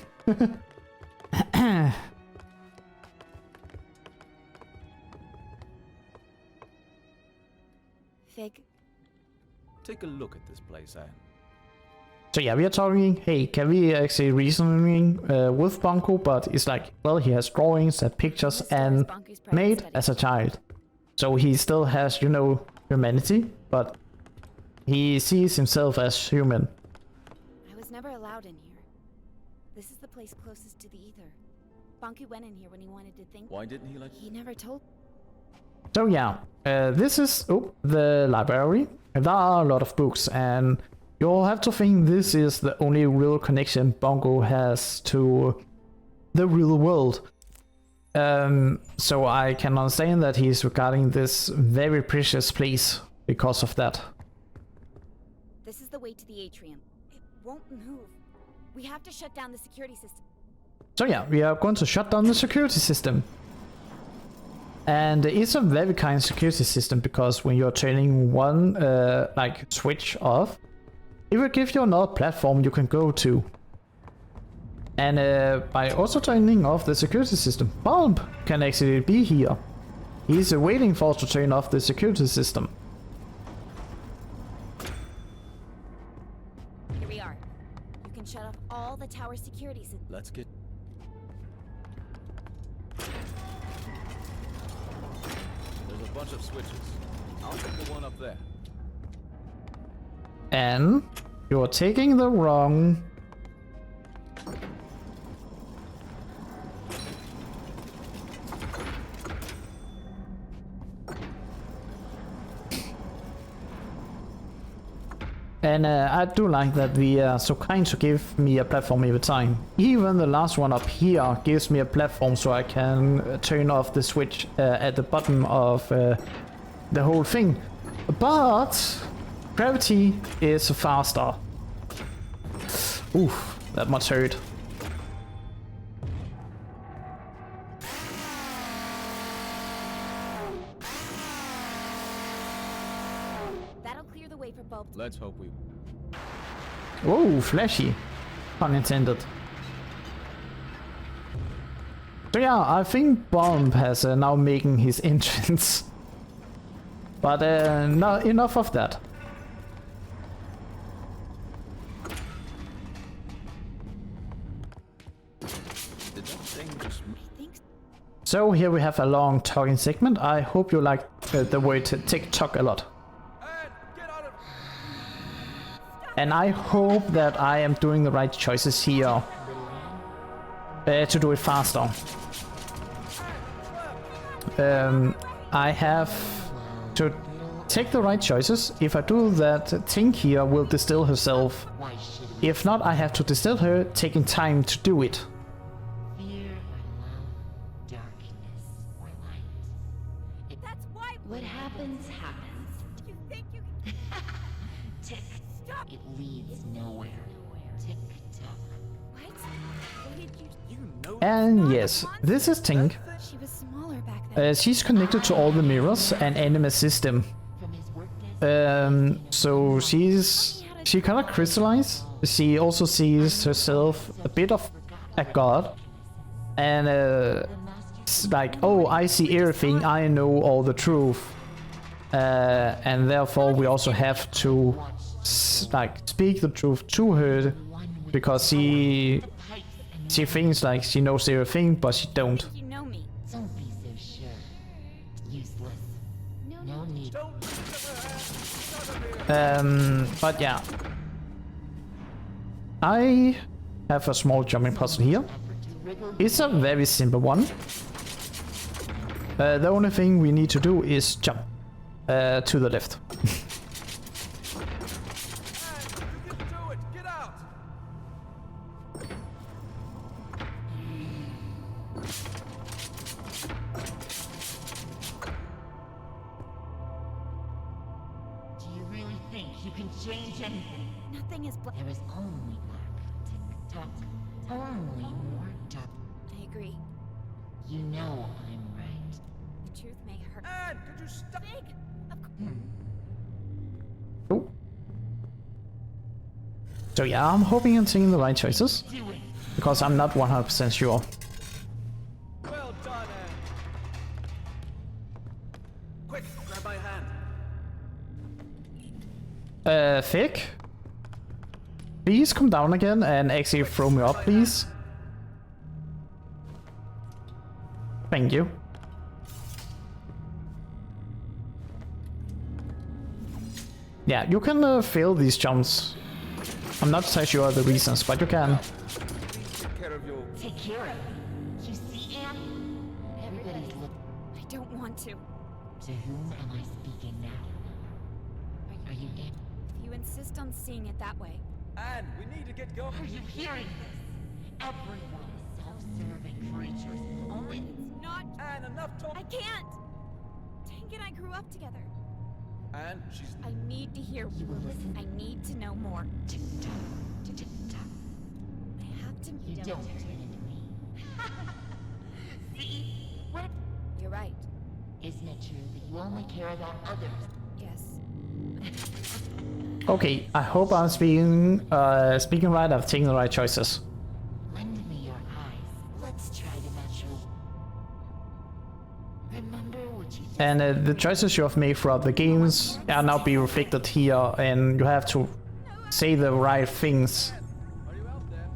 Fig. Take a look at this place, Anne. So yeah, we are talking, hey, can we actually reasoning with Banku, but it's like, well, he has drawings and pictures and made as a child. So he still has, you know, humanity, but he sees himself as human. I was never allowed in here. This is the place closest to the ether. Banku went in here when he wanted to think. Why didn't he let you? He never told. So yeah, this is the library. There are a lot of books, and you'll have to think this is the only real connection Banku has to the real world. So I can understand that he's regarding this very precious place because of that. This is the way to the atrium. It won't move. We have to shut down the security system. So yeah, we are going to shut down the security system. And it's a very kind security system because when you're turning one like switch off, it will give you another platform you can go to. And by also turning off the security system, Bulb can actually be here. He's waiting for us to turn off the security system. Here we are. You can shut off all the tower security systems. Let's get... There's a bunch of switches. I'll take the one up there. And you're taking the wrong... And I do like that we are so kind to give me a platform every time. Even the last one up here gives me a platform so I can turn off the switch at the bottom of the whole thing. But gravity is faster. Oof, that much hurt. That'll clear the way for Bulb. Let's hope we... Oh, flashy. Pun intended. So yeah, I think Bomb has now making his entrance. But no, enough of that. So here we have a long talking segment. I hope you like the word TikTok a lot. And I hope that I am doing the right choices here to do it faster. I have to take the right choices. If I do that, Tink here will distill herself. If not, I have to distill her, taking time to do it. What happens, happens. You think you Tick. Stop. It leads nowhere. Tick tock. What? What did you know? And yes, this is Tink. She was smaller back then. She's connected to all the mirrors and anime system. So she kind of crystallized. She also sees herself a bit of a god. And it's like, oh, I see everything, I know all the truth. And therefore we also have to speak the truth to her, because she thinks like she knows everything, but she don't. You know me. Don't be so sure. Useless. No need. But yeah. I have a small jumping puzzle here. It's a very simple one. The only thing we need to do is jump to the left. Do you really think you can change anything? Nothing is black. There is only black. Tick tock. Only more top. I agree. You know I'm right. The truth may hurt. Anne, could you stop? Big. Oh. So yeah, I'm hoping I'm taking the right choices, because I'm not 100% sure. Well done, Anne. Quick, grab my hand. Fig? Please come down again and actually throw me up, please. Thank you. Yeah, you can fail these jumps. I'm not so sure of the reasons, but you can. Take care of your... Take care of it. You see, Anne? Everybody's looking. I don't want to. To whom am I speaking now? Are you in? If you insist on seeing it that way. Anne, we need to get going. Are you hearing this? Everyone is self-serving creatures. Only It's not. Anne, enough talk. I can't. Tank and I grew up together. Anne, she's... I need to hear. You will listen. I need to know more. Tick-tock, tick-tock. I have to. You don't turn into me. See? What? You're right. Isn't it true that you only care about others? Yes. Okay, I hope I'm speaking right. I've taken the right choices. Lend me your eyes. Let's try to match your... Remember what you just... And the choices you have made throughout the games are now being reflected here, and you have to say the right things. Are you out there?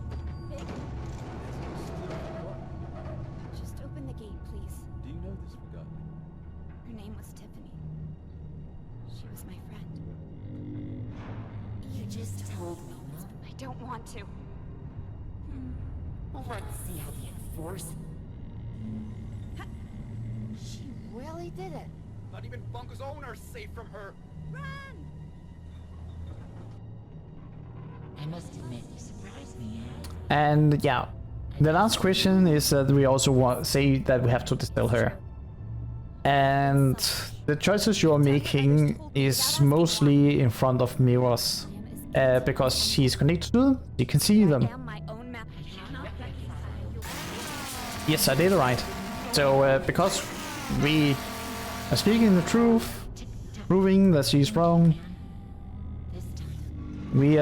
Just open the gate, please. Do you know this Forgotton? Her name was Tiffany. She was my friend. You just told me, no? I don't want to. Let's see how the enforcement... She really did it. Not even Bunko's owner's safe from her. Run! I must admit, you surprised me, And yeah, the last question is that we also say that we have to distill her. And the choices you're making is mostly in front of mirrors. Because she's connected to them, you can see them. Yes, I did it right. So, because we are speaking the truth, proving that she's wrong. we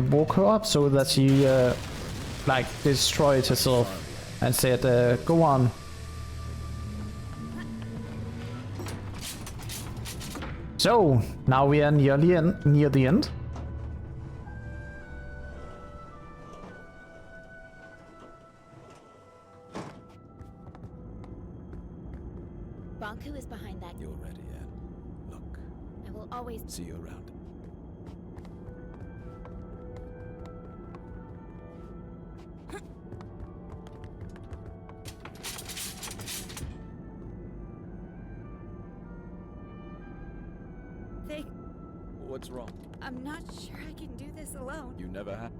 woke her up so that she like destroyed herself and said, go on. So now we are near the end. Bonku is behind that. You're ready, Anne. Look. I will always see you around. What's wrong? I'm not sure I can do this alone. You never have.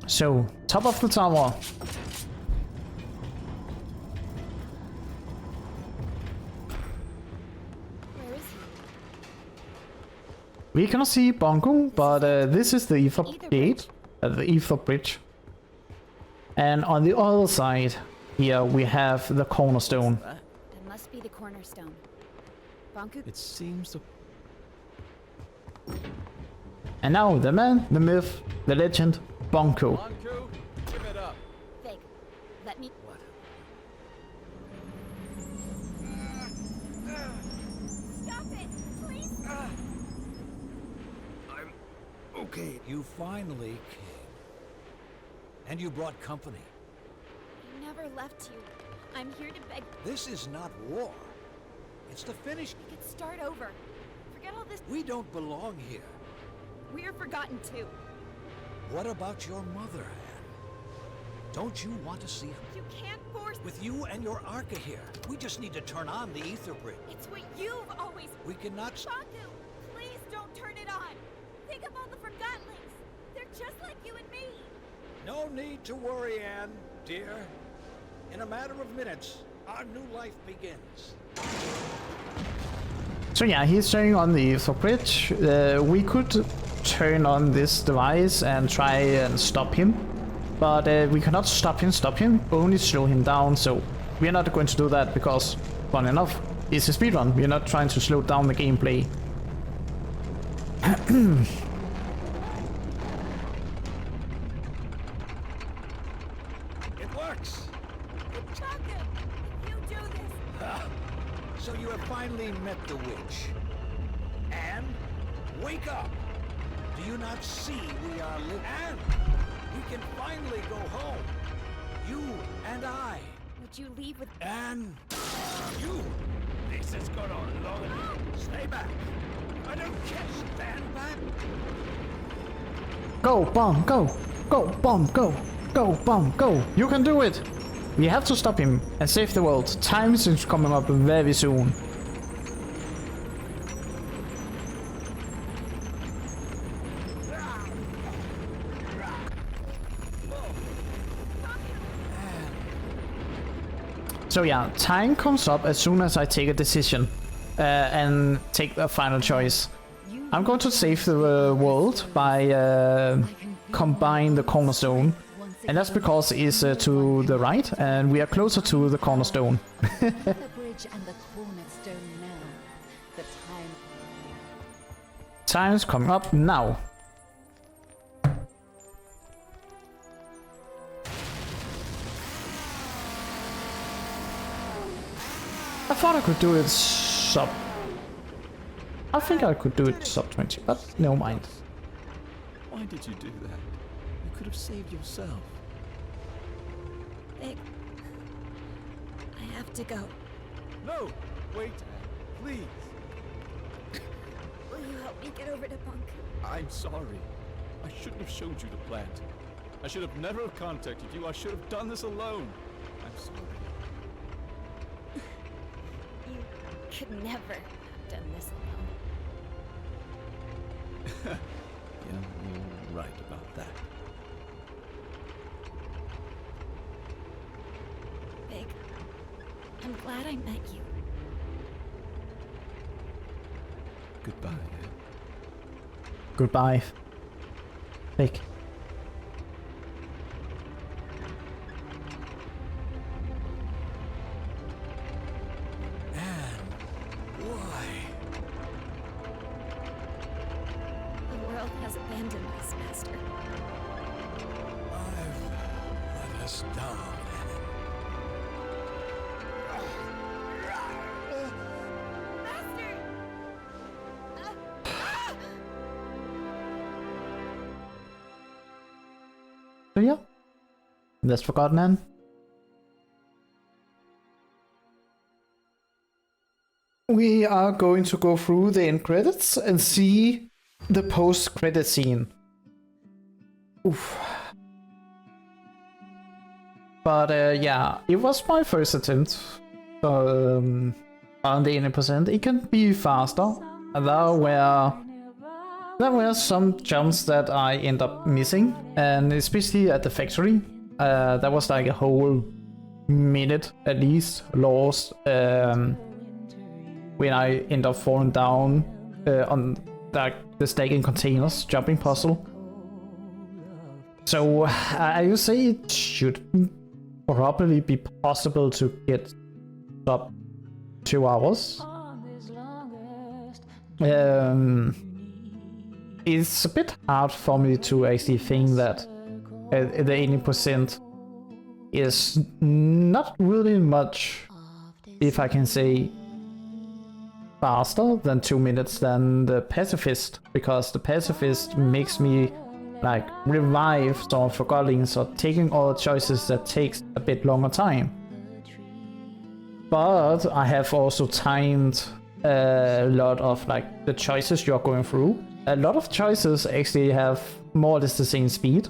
So, top of the tower. Where is he? We cannot see Bongo, but this is the Ether Gate, the Ether Bridge. And on the other side, here we have the cornerstone. That must be the cornerstone. Bonku. It seems to... And now the man, the myth, the legend, Bongo. Bongo, give it up. Fig, let me... What? Stop it, please! I'm okay. You finally came. And you brought company. I never left you. I'm here to beg... This is not war. It's the finish. We could start over. Forget all this... We don't belong here. We're forgotten too. What about your mother, Anne? Don't you want to see her? You can't force... With you and your Arca here, we just need to turn on the Ether Bridge. It's what you've always... We cannot... Bonku, please don't turn it on. Think of all the Forgottlings. They're just like you and me. No need to worry, Anne, dear. In a matter of minutes, our new life begins. So yeah, he's turning on the Ether Bridge. We could turn on this device and try and stop him. But we cannot stop him, only slow him down. So we're not going to do that because, fun enough, it's a speedrun. We're not trying to slow down the gameplay. It works! Bonku, you do this. So you have finally met the witch. Anne, wake up! Do you not see we are Anne, we can finally go home. You and I. Would you leave with... Anne, you! This has gone on long enough. Stay back. I don't care. Stand back. Go, bomb, go! Go, bomb, go! Go, bomb, go! You can do it! We have to stop him and save the world. Time is coming up very soon. So yeah, time comes up as soon as I take a decision and take a final choice. I'm going to save the world by combine the cornerstone. And that's because it's to the right, and we are closer to the cornerstone. The bridge and the cornerstone now. The Time's coming up now. I thought I could do it sub... I think I could do it sub 20, but no mind. Why did you do that? You could have saved yourself. Big. I have to go. No! Wait, Anne. Please. Will you help me get over to Bonku? I'm sorry. I shouldn't have showed you the plant. I should have never have contacted you. I should have done this alone. I'm sorry. You could never have done this alone. Yeah, you're right about that. Big. I'm glad I met you. Goodbye, Anne. Goodbye. Big. master. I've let us down, Anne. So yeah, that's Forgotton Anne. We are going to go through the end credits and see the post-credit scene. Oof. But yeah, it was my first attempt on the 80%. It can be faster. There were some jumps that I end up missing, and especially at the factory. That was like a whole minute at least lost when I end up falling down on the stacking containers jumping puzzle. So I would say it should probably be possible to get up 2 hours. It's a bit hard for me to actually think that the 80% is not really much, if I can say, faster than 2 minutes than the pacifist, because the pacifist makes me like revive some forgottings or taking all the choices that takes a bit longer time. But I have also timed a lot of like the choices you're going through. A lot of choices actually have more or less the same speed.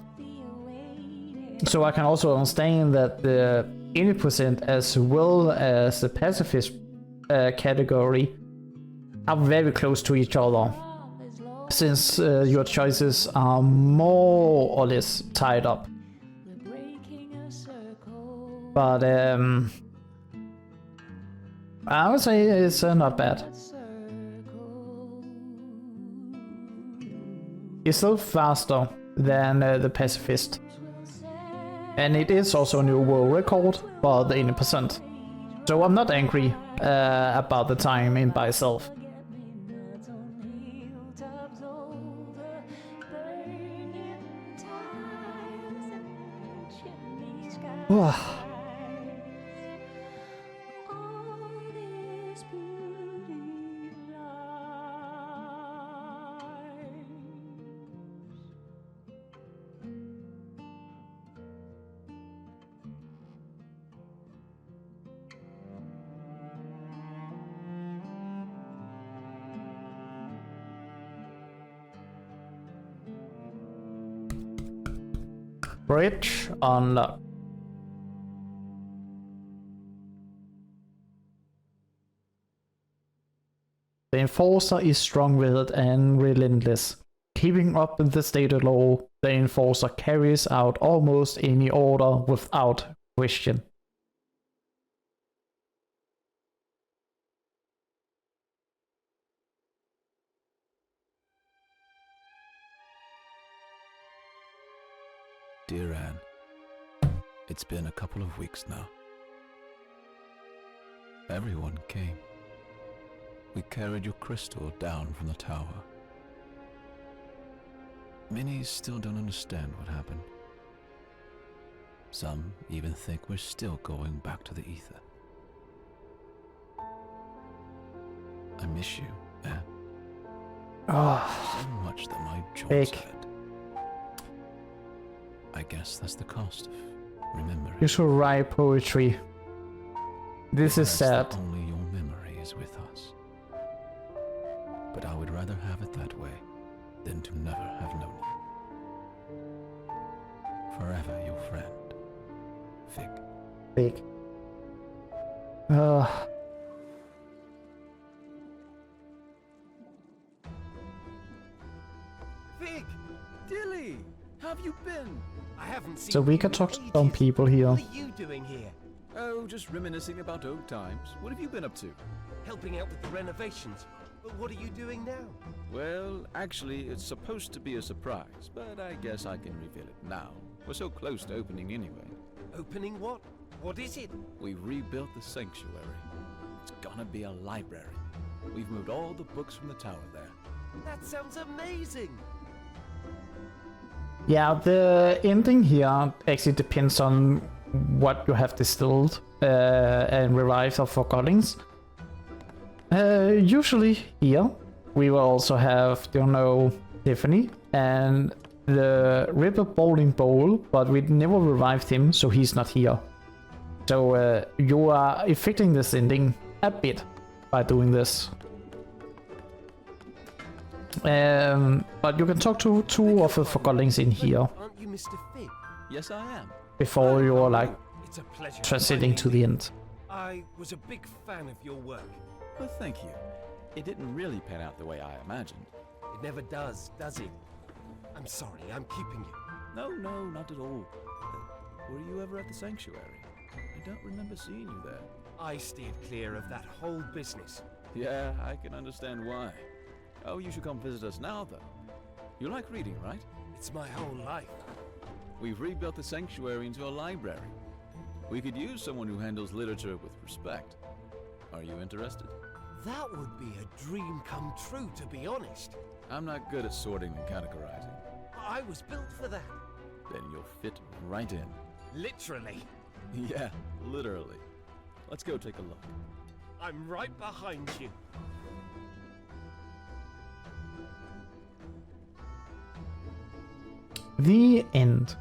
So I can also understand that the 80% as well as the pacifist category are very close to each other, since your choices are more or less tied up. But I would say it's not bad. It's still faster than the pacifist. And it is also a new world record for the 80%. So I'm not angry about the time in by itself. Bridge unlocked. The Enforcer is strong-willed and relentless. Keeping up with the stated law, the Enforcer carries out almost any order without question. Dear Anne, it's been a couple of weeks now. Everyone came. We carried your crystal down from the tower. Many still don't understand what happened. Some even think we're still going back to the ether. I miss you, Anne. So much that my jaw's hurt. I guess that's the cost of remembering. You should write poetry. This is sad. Only your memory is with us. But I would rather have it that way than to never have known you. Forever your friend, Fig. Fig. Fig! Dilly! How have you been? I haven't seen So we can talk to some people here. What are you doing here? Oh, just reminiscing about old times. What have you been up to? Helping out with the renovations. But what are you doing now? Well, actually, it's supposed to be a surprise, but I guess I can reveal it now. We're so close to opening anyway. Opening what? What is it? We've rebuilt the sanctuary. It's gonna be a library. We've moved all the books from the tower there. That sounds amazing! Yeah, the ending here actually depends on what you have distilled and revived of Forgottons. Usually here we will also have, Tiffany and the Ripper Bowling Bowl, but we never revived him, so he's not here. So you are affecting this ending a bit by doing this. But you can talk to two of the Forgottons in here. Aren't you Mr. Fig? Yes, I am. Before you're like It's a pleasure. transiting to the end. I was a big fan of your work. Well, thank you. It didn't really pan out the way I imagined. It never does it? I'm sorry, I'm keeping you. No, not at all. Were you ever at the sanctuary? I don't remember seeing you there. I steered clear of that whole business. Yeah, I can understand why. Oh, you should come visit us now, though. You like reading, right? It's my whole life. We've rebuilt the sanctuary into a library. We could use someone who handles literature with respect. Are you interested? That would be a dream come true, to be honest. I'm not good at sorting and categorizing. I was built for that. Then you'll fit right in. Literally. Yeah, literally. Let's go take a look. I'm right behind you. The end.